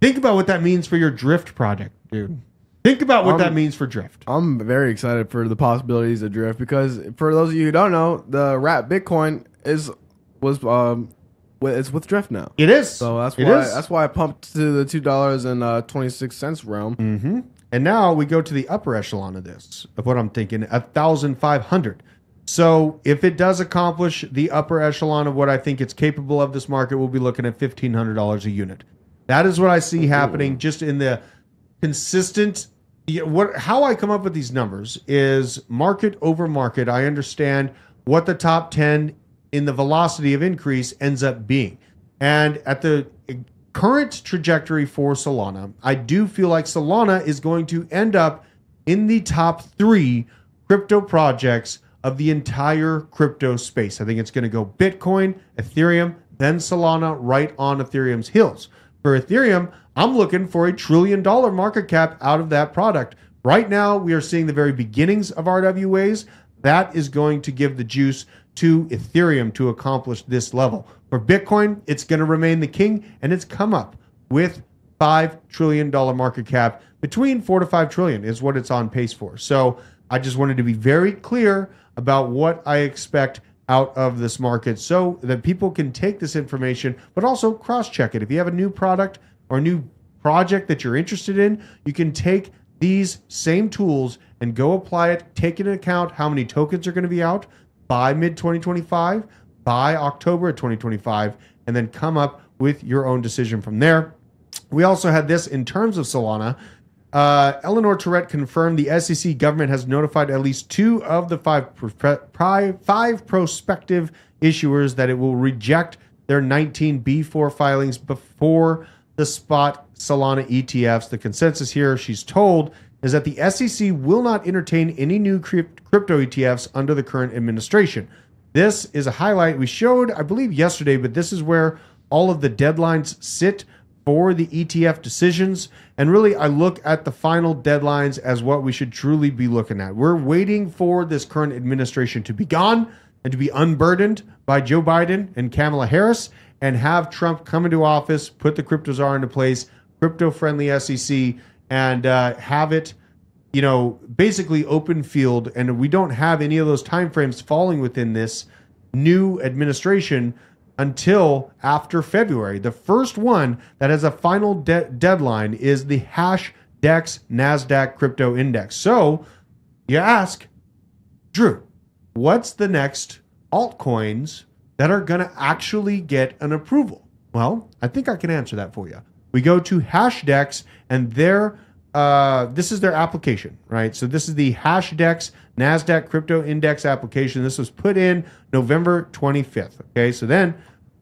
Think about what that means for your Drift project, dude. Think about what that means for Drift. I'm very excited for the possibilities of Drift because for those of you who don't know, the wrap Bitcoin it's with Drift now. It is. So that's why I pumped to the $2.26 realm. Mm-hmm. And now we go to the upper echelon of this, of what I'm thinking, 1,500. So if it does accomplish the upper echelon of what I think it's capable of, this market will be looking at $1,500 a unit. That is what I see happening just in the consistent. How I come up with these numbers is market over market. I understand what the top 10 in the velocity of increase ends up being. And at the current trajectory for Solana, I do feel like Solana is going to end up in the top 3 crypto projects of the entire crypto space. I think it's going to go Bitcoin, Ethereum, then Solana, right on Ethereum's heels. For Ethereum, I'm looking for $1 trillion market cap out of that product. Right now, we are seeing the very beginnings of RWAs. That is going to give the juice to Ethereum to accomplish this level. For Bitcoin, it's going to remain the king, and it's come up with $5 trillion market cap. Between 4 to 5 trillion is what it's on pace for. So I just wanted to be very clear about what I expect out of this market so that people can take this information, but also cross-check it. If you have a new product or a new project that you're interested in, you can take these same tools and go apply it, take into account how many tokens are going to be out by mid-2025, by October of 2025, and then come up with your own decision from there. We also had this in terms of Solana. Eleanor Tourette confirmed the SEC government has notified at least 2 of the 5 prospective issuers that it will reject their 19 B4 filings before the spot Solana ETFs. The consensus here, she's told, is that the SEC will not entertain any new crypto ETFs under the current administration. This is a highlight we showed, I believe, yesterday, but this is where all of the deadlines sit for the ETF decisions. And really, I look at the final deadlines as what we should truly be looking at. We're waiting for this current administration to be gone and to be unburdened by Joe Biden and Kamala Harris and have Trump come into office, put the crypto czar into place, crypto-friendly SEC, and have it, basically open field. And we don't have any of those timeframes falling within this new administration until after February. The first one that has a final deadline is the HashDex NASDAQ Crypto Index. So you ask, Drew, what's the next altcoins that are going to actually get an approval? Well, I think I can answer that for you. We go to HashDex, and this is their application, right? So this is the HashDex NASDAQ Crypto Index application. This was put in November 25th. Okay, so then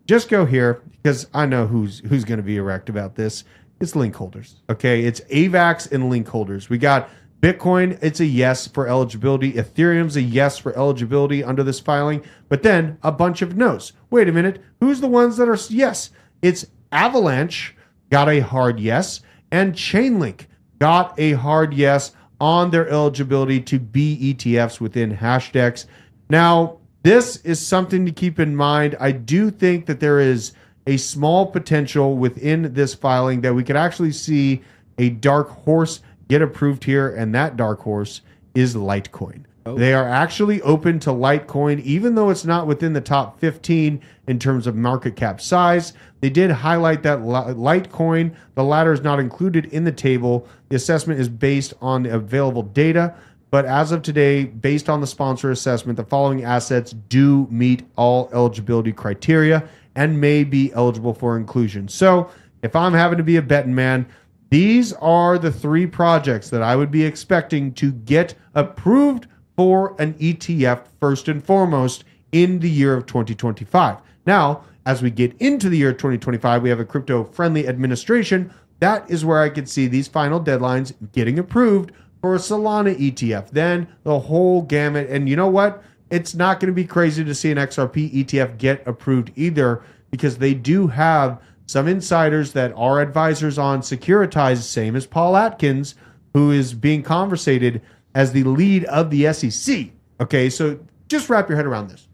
just go here because I know who's going to be erect about this. It's link holders. Okay, it's AVAX and link holders. We got Bitcoin. It's a yes for eligibility. Ethereum's a yes for eligibility under this filing. But then a bunch of no's. Wait a minute. Who's the ones that are yes? It's Avalanche got a hard yes, and Chainlink got a hard yes on their eligibility to be ETFs within HashDex. Now, this is something to keep in mind. I do think that there is a small potential within this filing that we could actually see a dark horse get approved here, and that dark horse is Litecoin. Oh. They are actually open to Litecoin, even though it's not within the top 15 in terms of market cap size. They did highlight that Litecoin, the latter is not included in the table. The assessment is based on the available data. But as of today, based on the sponsor assessment, the following assets do meet all eligibility criteria and may be eligible for inclusion. So if I'm having to be a betting man, these are the 3 projects that I would be expecting to get approved for an ETF first and foremost in the year of 2025. Now, as we get into the year 2025, we have a crypto-friendly administration. That is where I could see these final deadlines getting approved for a Solana ETF. Then the whole gamut. And you know what? It's not going to be crazy to see an XRP ETF get approved either, because they do have some insiders that are advisors on Securitize, same as Paul Atkins, who is being conversated as the lead of the SEC. Okay, so just wrap your head around this.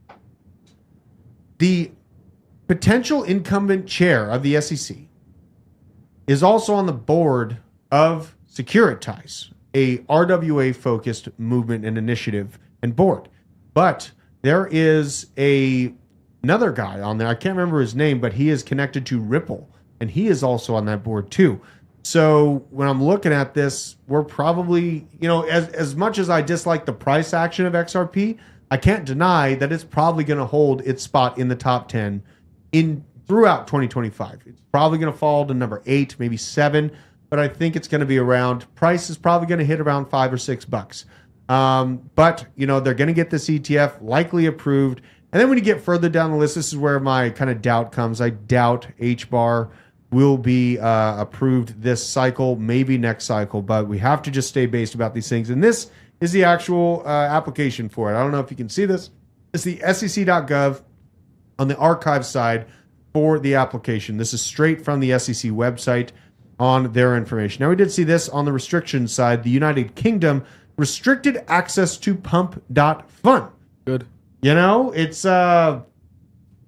The potential incumbent chair of the SEC is also on the board of Securitize, a RWA-focused movement and initiative and board. But there is another guy on there. I can't remember his name, but he is connected to Ripple, and he is also on that board too. So when I'm looking at this, we're probably, as much as I dislike the price action of XRP, I can't deny that it's probably going to hold its spot in the top 10 throughout 2025. It's probably going to fall to number 8, maybe 7, but I think it's going to be around. Price is probably going to hit around $5 or $6. But they're going to get this ETF likely approved. And then when you get further down the list, this is where my kind of doubt comes. I doubt HBAR will be approved this cycle, maybe next cycle, but we have to just stay based about these things. And this is the actual application for it. I don't know if you can see this. It's the sec.gov on the archive side for the application. This is straight from the SEC website on their information. Now, we did see this on the restriction side. The United Kingdom restricted access to pump.fun. Good. It's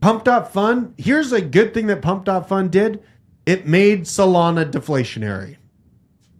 Pump.Fun. Here's a good thing that Pump.Fun did. It made Solana deflationary.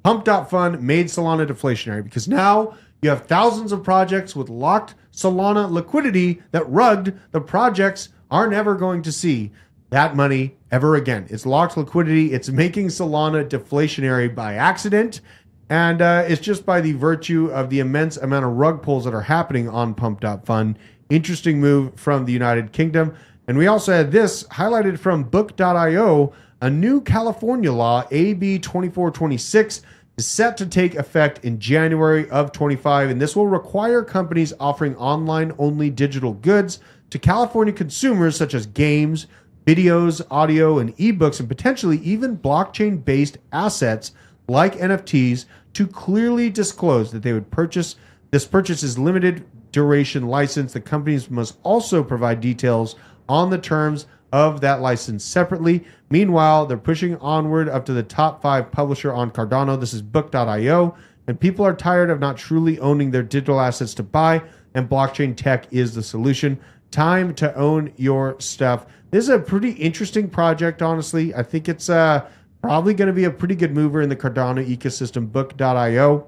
Pump.Fun made Solana deflationary because now you have thousands of projects with locked Solana liquidity that rugged the projects are never going to see that money ever again. It's locked liquidity. It's making Solana deflationary by accident. And it's just by the virtue of the immense amount of rug pulls that are happening on Pump.Fun. Interesting move from the United Kingdom. And we also had this highlighted from book.io. A new California law, AB 2426, is set to take effect in January of 25. And this will require companies offering online-only digital goods to California consumers, such as games, videos, audio, and ebooks, and potentially even blockchain-based assets like NFTs, to clearly disclose that they would purchase. This purchase is limited duration license. The companies must also provide details on the terms of that license separately. Meanwhile, they're pushing onward up to the top 5 publisher on Cardano. This is book.io. And people are tired of not truly owning their digital assets to buy, and blockchain tech is the solution. Time to own your stuff. This is a pretty interesting project, honestly. I think it's probably going to be a pretty good mover in the Cardano ecosystem, book.io.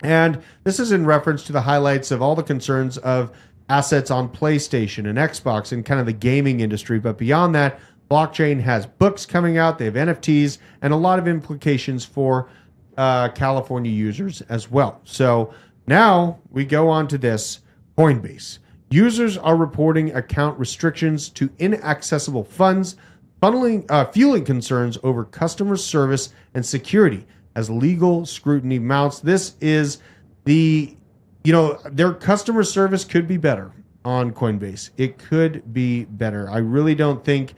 And this is in reference to the highlights of all the concerns of assets on PlayStation and Xbox and kind of the gaming industry. But beyond that, blockchain has books coming out. They have NFTs and a lot of implications for California users as well. So now we go on to this Coinbase. Users are reporting account restrictions to inaccessible funds, fueling concerns over customer service and security as legal scrutiny mounts. This is their customer service could be better on Coinbase. It could be better. I really don't think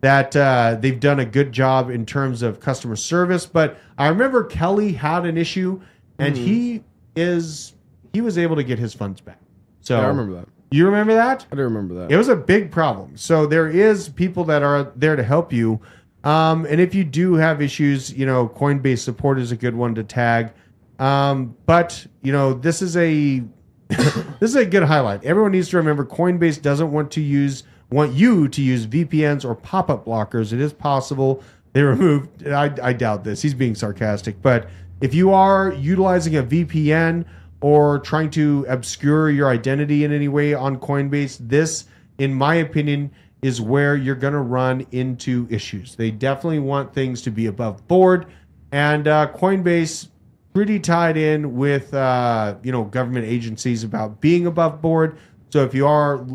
that they've done a good job in terms of customer service, but I remember Kelly had an issue and he was able to get his funds back. So yeah, I remember that. You remember that? I do remember that. It was a big problem. So there is people that are there to help you. And if you do have issues, Coinbase support is a good one to tag. But this is a good highlight. Everyone needs to remember Coinbase doesn't want you to use VPNs or pop-up blockers. It is possible they removed. I doubt this. He's being sarcastic. But if you are utilizing a VPN or trying to obscure your identity in any way on Coinbase, this, in my opinion, is where you're going to run into issues. They definitely want things to be above board, and Coinbase pretty tied in with government agencies about being above board. So if you are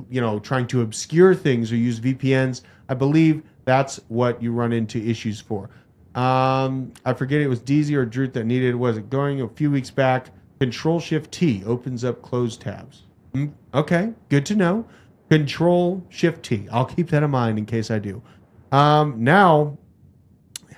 trying to obscure things or use VPNs, I believe that's what you run into issues for. I forget it was DZ or Droot that needed. Was it going a few weeks back? Control-Shift-T opens up closed tabs. Okay, good to know. Control-Shift-T. I'll keep that in mind in case I do. Now,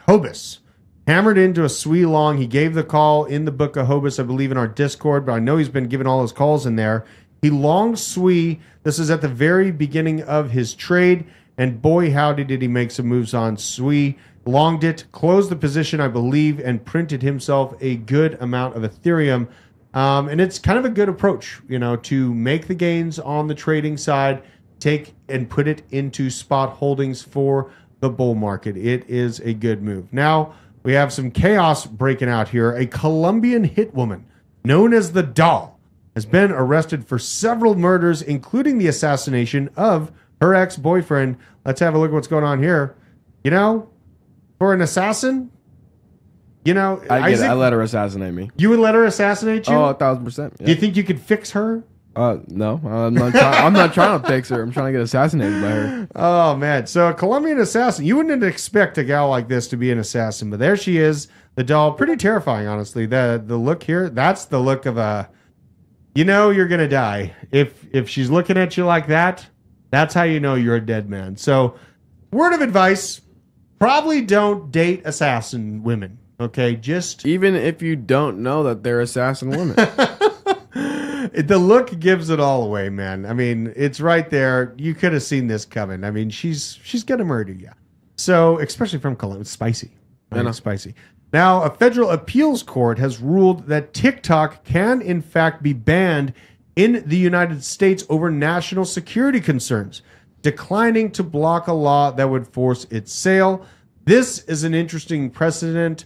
Hobus hammered into a SWE long. He gave the call in the book of Hobus, I believe, in our Discord, but I know he's been giving all his calls in there. He longed SWE. This is at the very beginning of his trade, and boy, howdy did he make some moves on SWE. Longed it, closed the position, I believe, and printed himself a good amount of Ethereum. And it's kind of a good approach, to make the gains on the trading side, take and put it into spot holdings for the bull market. It is a good move. Now, we have some chaos breaking out here. A Colombian hitwoman known as the Doll has been arrested for several murders, including the assassination of her ex-boyfriend. Let's have a look at what's going on here. For an assassin, Isaac, I let her assassinate me. You would let her assassinate you? Oh, 1,000%. Yeah. Do you think you could fix her? No, I'm not trying to fix her. I'm trying to get assassinated by her. Oh man! So a Colombian assassin. You wouldn't expect a gal like this to be an assassin, but there she is. The Doll, pretty terrifying, honestly. The look here, that's the look of a. You're gonna die if she's looking at you like that. That's how you know you're a dead man. So, word of advice: probably don't date assassin women. Okay, just even if you don't know that they're assassin women. The look gives it all away, man. I mean, it's right there. You could have seen this coming. I mean, she's gonna murder you. So, especially from Colombia, it's spicy. Spicy. Now, a federal appeals court has ruled that TikTok can, in fact, be banned in the United States over national security concerns, declining to block a law that would force its sale. This is an interesting precedent.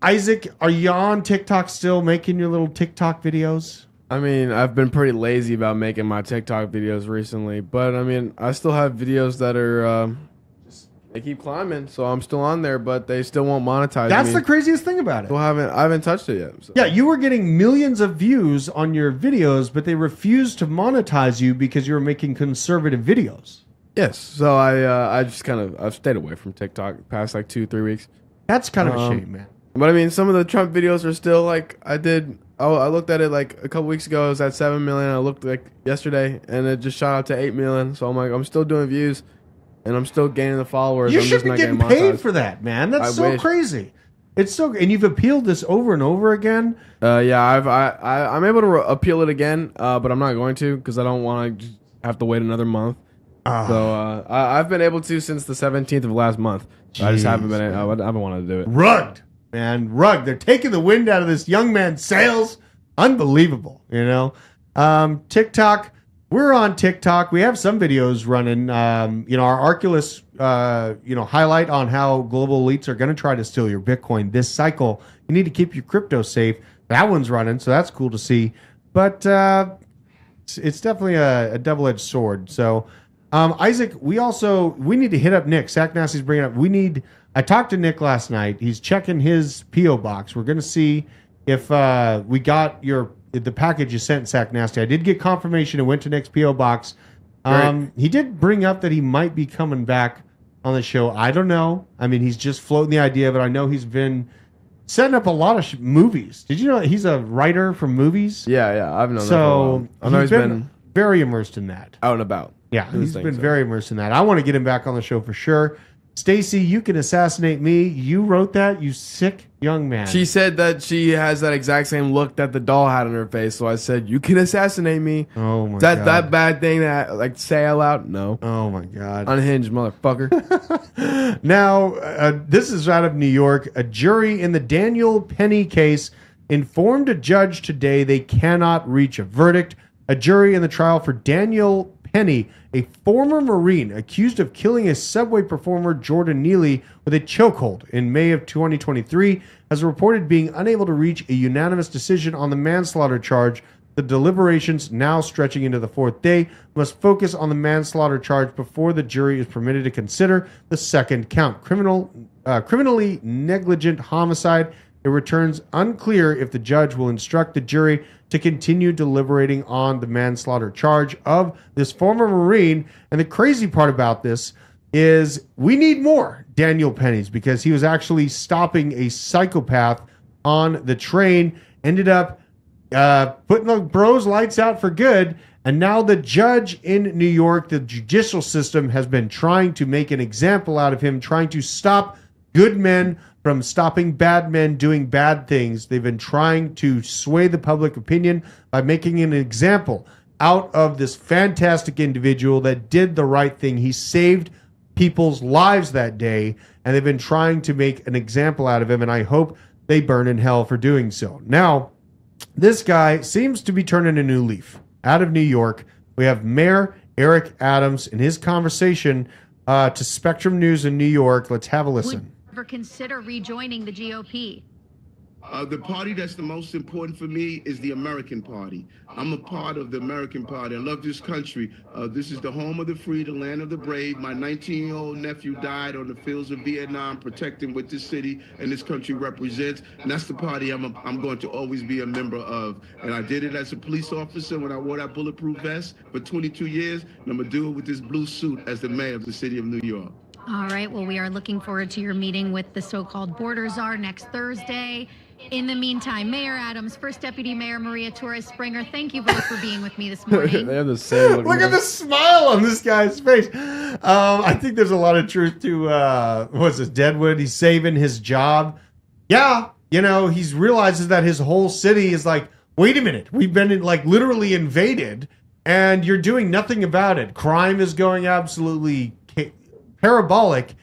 Isaac, are you on TikTok still, making your little TikTok videos? I mean, I've been pretty lazy about making my TikTok videos recently, but I mean, I still have videos that are they keep climbing, so I'm still on there, but they still won't monetize. That's the craziest thing about it. I haven't touched it yet. So. Yeah, you were getting millions of views on your videos, but they refused to monetize you because you were making conservative videos. Yes, so I just I've stayed away from TikTok the past like 2-3 weeks. That's kind of a shame, man. But I mean, some of the Trump videos are still like I looked at it like a couple weeks ago. It was at 7 million. I looked like yesterday, and it just shot up to 8 million. So I'm like, I'm still doing views, and I'm still gaining the followers. You I'm should just be not getting paid for that, man. That's so crazy. It's so, and you've appealed this over and over again. Yeah, I'm able to appeal it again, but I'm not going to because I don't want to have to wait another month. So I've been able to since the 17th of last month. I just haven't been. I haven't wanted to do it. Rugged. Man, rugged. They're taking the wind out of this young man's sails. Unbelievable, you know. TikTok. We're on TikTok. We have some videos running. Our Arculus, highlight on how global elites are going to try to steal your Bitcoin this cycle. You need to keep your crypto safe. That one's running, so that's cool to see. But it's definitely a double-edged sword. So, Isaac, we need to hit up Nick. Sack Nasty's bringing up. I talked to Nick last night. He's checking his P.O. box. We're going to see if we got the package you sent, Sack Nasty. I did get confirmation. It went to Nick's P.O. box. He did bring up that he might be coming back on the show. I don't know. I mean, he's just floating the idea, but I know he's been setting up a lot of movies. Did you know he's a writer for movies? Yeah, I've known that. So I know he's been very immersed in that. Out and about. Yeah, he's been very immersed in that. I want to get him back on the show for sure. Stacy, you can assassinate me. You wrote that, you sick young man. She said that she has that exact same look that the doll had on her face. So I said, "You can assassinate me." Oh my god! That bad thing that like say out loud? No. Oh my god! Unhinged motherfucker. Now, this is out of New York. A jury in the Daniel Penny case informed a judge today they cannot reach a verdict. A jury in the trial for Daniel Penny, a former Marine accused of killing a Subway performer Jordan Neely with a chokehold in May of 2023, has reported being unable to reach a unanimous decision on the manslaughter charge. The deliberations, now stretching into the fourth day, must focus on the manslaughter charge before the jury is permitted to consider the second count, criminally negligent homicide. It returns unclear if the judge will instruct the jury to continue deliberating on the manslaughter charge of this former Marine. And the crazy part about this is we need more Daniel Pennies because he was actually stopping a psychopath on the train, ended up putting the bros lights out for good. And now the judge in New York, the judicial system, has been trying to make an example out of him, trying to stop good men from stopping bad men doing bad things. They've been trying to sway the public opinion by making an example out of this fantastic individual that did the right thing. He saved people's lives that day, and they've been trying to make an example out of him, and I hope they burn in hell for doing so. Now, this guy seems to be turning a new leaf. Out of New York, we have Mayor Eric Adams in his conversation to Spectrum News in New York. Let's have a listen. Ever consider rejoining the GOP? The party that's the most important for me is the American Party. I'm a part of the American Party. I love this country. This is the home of the free, the land of the brave. My 19-year-old nephew died on the fields of Vietnam, protecting what this city and this country represents. And that's the party I'm going to always be a member of. And I did it as a police officer when I wore that bulletproof vest for 22 years. And I'm going to do it with this blue suit as the mayor of the city of New York. All right. Well, we are looking forward to your meeting with the so-called border czar next Thursday. In the meantime, Mayor Adams, First Deputy Mayor Maria Torres Springer, thank you both for being with me this morning. They have the same look at the smile on this guy's face. I think there's a lot of truth to what's this, Deadwood? He's saving his job. Yeah, he realizes that his whole city is like, wait a minute, we've been literally invaded, and you're doing nothing about it. Crime is going absolutely parabolic,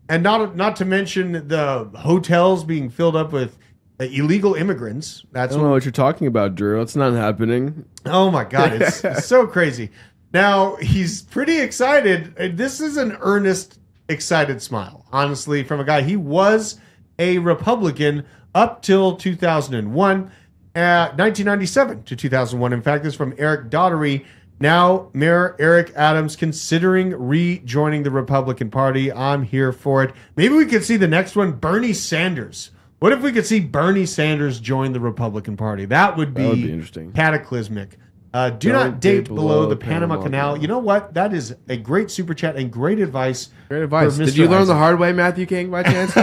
and not to mention the hotels being filled up with illegal immigrants. That's I don't know what you're talking about, Drew. It's not happening. Oh my God, it's so crazy. Now he's pretty excited. This is an earnest, excited smile, honestly, from a guy. He was a Republican up till 2001, 1997 to 2001. In fact, this is from Eric Daugherty. Now, Mayor Eric Adams considering rejoining the Republican Party. I'm here for it. Maybe we could see the next one, Bernie Sanders. What if we could see Bernie Sanders join the Republican Party? That would be interesting. Cataclysmic. Do not date below the Panama Canal. You know what? That is a great super chat and great advice. Great advice. Did you learn the hard way, Matthew King, by chance?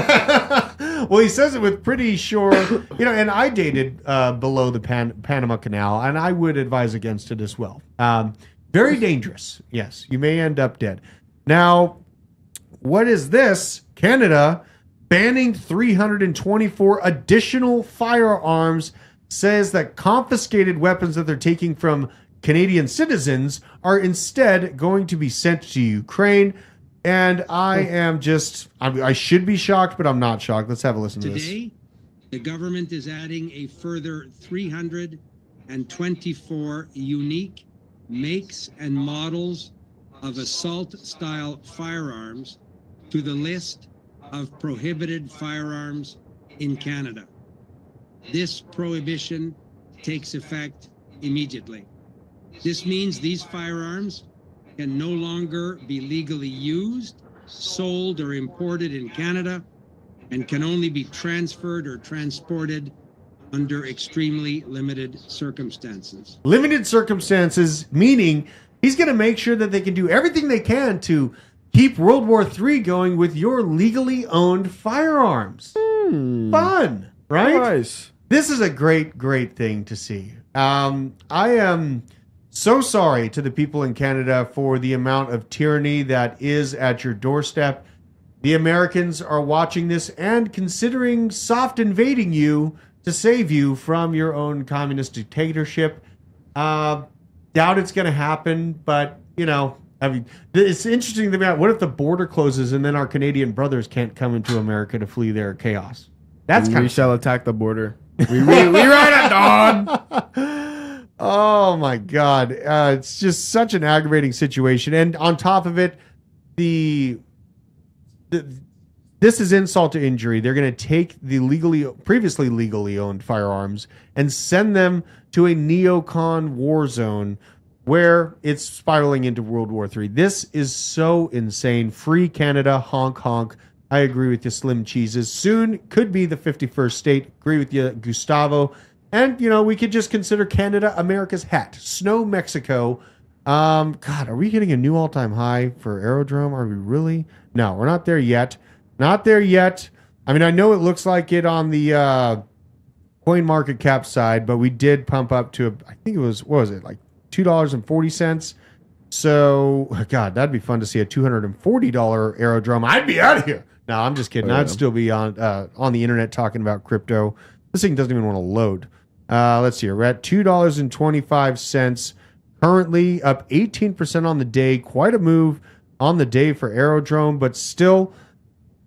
Well, he says it with pretty sure, and I dated below the Panama Canal, and I would advise against it as well. Very dangerous. Yes, you may end up dead. Now, what is this? Canada banning 324 additional firearms, says that confiscated weapons that they're taking from Canadian citizens are instead going to be sent to Ukraine. And I should be shocked, but I'm not shocked. Let's have a listen to this. Today, the government is adding a further 324 unique makes and models of assault-style firearms to the list of prohibited firearms in Canada. This prohibition takes effect immediately. This means these firearms can no longer be legally used, sold, or imported in Canada, and can only be transferred or transported under extremely limited circumstances. Limited circumstances, meaning he's going to make sure that they can do everything they can to keep World War III going with your legally owned firearms. Fun, right? Nice. This is a great, great thing to see. I am so sorry to the people in Canada for the amount of tyranny that is at your doorstep. The Americans are watching this and considering soft invading you to save you from your own communist dictatorship. Doubt it's going to happen, but, it's interesting to me. What if the border closes and then our Canadian brothers can't come into America to flee their chaos? We shall attack the border. We ride at dawn. Oh my God. It's just such an aggravating situation. And on top of it, this is insult to injury. They're going to take the previously legally owned firearms and send them to a neocon war zone where it's spiraling into World War III. This is so insane. Free Canada, honk, honk. I agree with you, Slim Cheeses. Soon could be the 51st state. Agree with you, Gustavo. And, we could just consider Canada America's hat. Snow, Mexico. God, are we getting a new all-time high for Aerodrome? Are we really? No, we're not there yet. Not there yet. I mean, I know it looks like it on the coin market cap side, but we did pump up to, I think it was, what was it, like $2.40? So, God, that'd be fun to see a $240 Aerodrome. I'd be out of here. No, I'm just kidding. I'd still be on the internet talking about crypto. This thing doesn't even want to load. Let's see. We're at $2.25. Currently up 18% on the day. Quite a move on the day for Aerodrome, but still,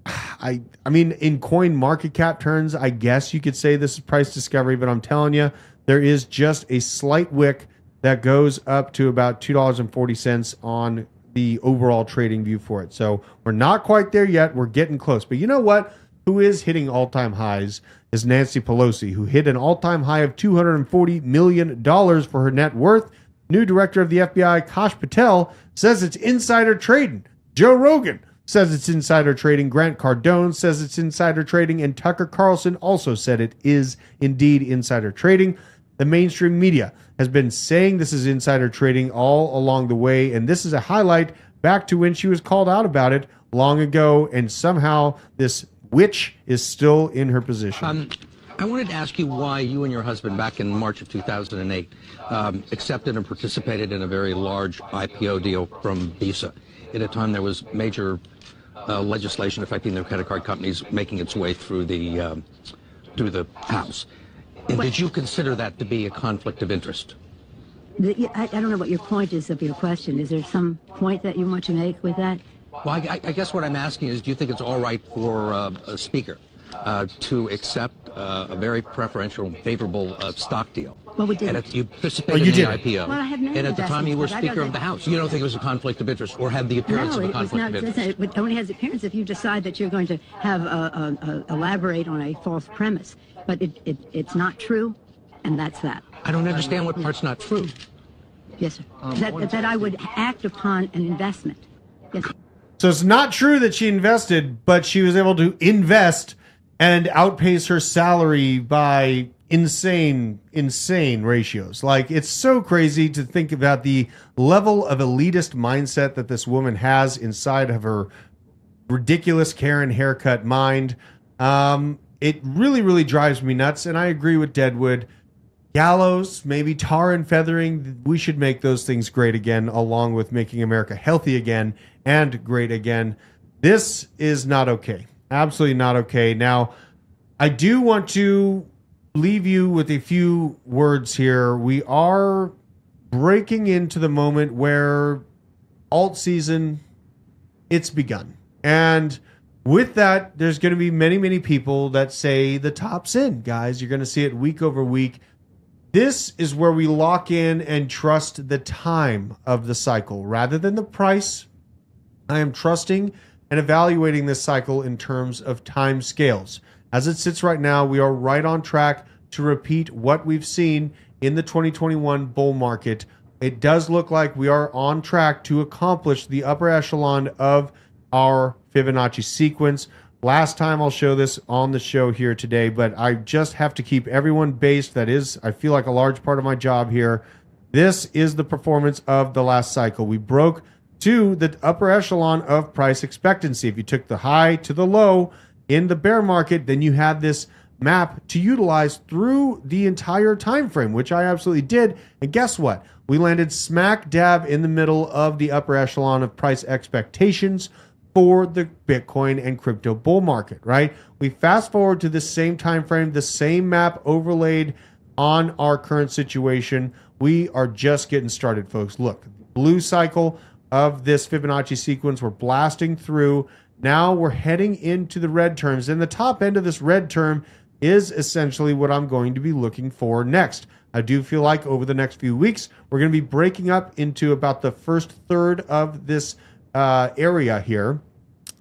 I mean, in coin market cap terms, I guess you could say this is price discovery, but I'm telling you, there is just a slight wick that goes up to about $2.40 on the overall trading view for it. So we're not quite there yet. We're getting close. But you know what? Who is hitting all-time highs is Nancy Pelosi, who hit an all-time high of $240 million for her net worth. New director of the FBI, Kash Patel, says it's insider trading. Joe Rogan says it's insider trading. Grant Cardone says it's insider trading. And Tucker Carlson also said it is indeed insider trading. The mainstream media has been saying this is insider trading all along the way, and this is a highlight back to when she was called out about it long ago, and somehow this witch is still in her position. I wanted to ask you why you and your husband back in March of 2008 accepted and participated in a very large IPO deal from Visa at a time there was major legislation affecting their credit card companies making its way through the House. And did you consider that to be a conflict of interest? I don't know what your point is of your question. Is there some point that you want to make with that? Well, I guess what I'm asking is, do you think it's all right for a speaker to accept a very preferential, favorable stock deal. Well, we did. And you participated in the IPO. Well, I have many and at the time you were investments, but I Speaker of the House. You don't think it was a conflict of interest or had the appearance of a conflict of interest? It only has appearance if you decide that you're going to have elaborate on a false premise. But it's not true, and that's that. I don't understand what part's not true. Yes, sir. That I would act upon an investment. Yes. So it's not true that she invested, but she was able to invest and outpace her salary by insane ratios. Like, it's so crazy to think about the level of elitist mindset that this woman has inside of her ridiculous Karen haircut mind. It really, really drives me nuts. And I agree with Deadwood. Gallows, maybe tar and feathering. We should make those things great again, along with making America healthy again and great again. This is not okay. Absolutely not okay. Now, I do want to leave you with a few words here. We are breaking into the moment where alt season, it's begun. And with that, there's going to be many, many people that say the top's in, guys. You're going to see it week over week. This is where we lock in and trust the time of the cycle rather than the price. I am trusting and evaluating this cycle in terms of time scales. As it sits right now, we are right on track to repeat what we've seen in the 2021 bull market. It does look like we are on track to accomplish the upper echelon of our Fibonacci sequence. Last time I'll show this on the show here today, but I just have to keep everyone based. That is, I feel like, a large part of my job here. This is the performance of the last cycle. We broke to the upper echelon of price expectancy. If you took the high to the low in the bear market, then you had this map to utilize through the entire time frame, which I absolutely did. And guess what? We landed smack dab in the middle of the upper echelon of price expectations for the Bitcoin and crypto bull market, right? We fast forward to the same time frame, the same map overlaid on our current situation. We are just getting started, folks. Look, blue cycle of this Fibonacci sequence, we're blasting through. Now we're heading into the red terms, and the top end of this red term is essentially what I'm going to be looking for next. I do feel like over the next few weeks, we're going to be breaking up into about the first third of this area here.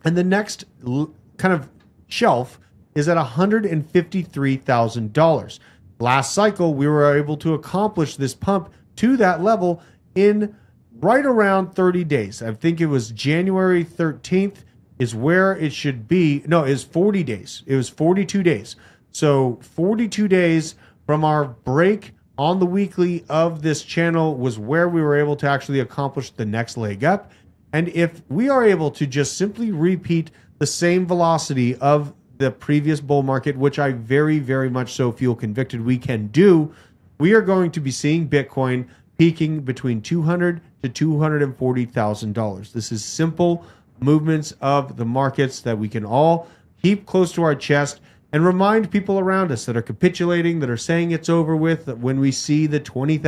And the next kind of shelf is at $153,000. Last cycle, we were able to accomplish this pump to that level in right around 30 days. I think it was January 13th is where it should be. No, it was 40 days. It was 42 days. So 42 days from our break on the weekly of this channel was where we were able to actually accomplish the next leg up. And if we are able to just simply repeat the same velocity of the previous bull market, which I very, very much so feel convicted we can do, we are going to be seeing Bitcoin peaking between $200,000 to $240,000. This is simple movements of the markets that we can all keep close to our chest and remind people around us that are capitulating, that are saying it's over with, that when we see the $20,000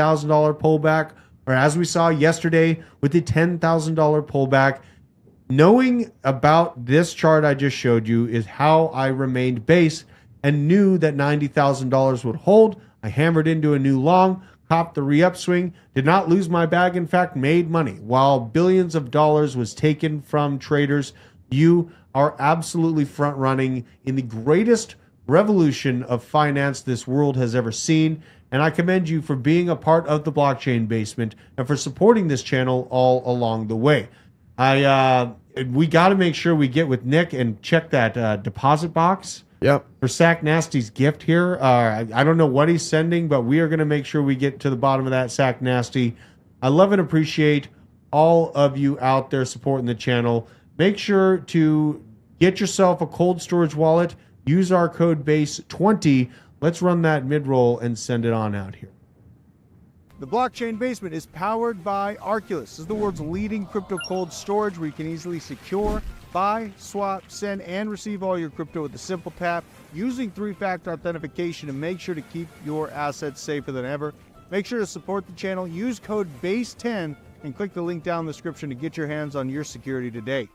pullback, or as we saw yesterday with the $10,000 pullback, knowing about this chart I just showed you is how I remained base and knew that $90,000 would hold. I hammered into a new long, copped the re-upswing, did not lose my bag, in fact, made money. While billions of dollars was taken from traders, you are absolutely front-running in the greatest revolution of finance this world has ever seen. And I commend you for being a part of the blockchain basement and for supporting this channel all along the way. We got to make sure we get with Nick and check that deposit box. Yep. For Sack Nasty's gift here. I don't know what he's sending, but we are going to make sure we get to the bottom of that, Sack Nasty. I love and appreciate all of you out there supporting the channel. Make sure to get yourself a cold storage wallet. Use our code BASE20. Let's run that mid-roll and send it on out here. The Blockchain Basement is powered by Arculus. This is the world's leading crypto cold storage where you can easily secure, buy, swap, send, and receive all your crypto with a simple tap using 3-factor authentication to make sure to keep your assets safer than ever. Make sure to support the channel. Use code BASE10 and click the link down in the description to get your hands on your security today.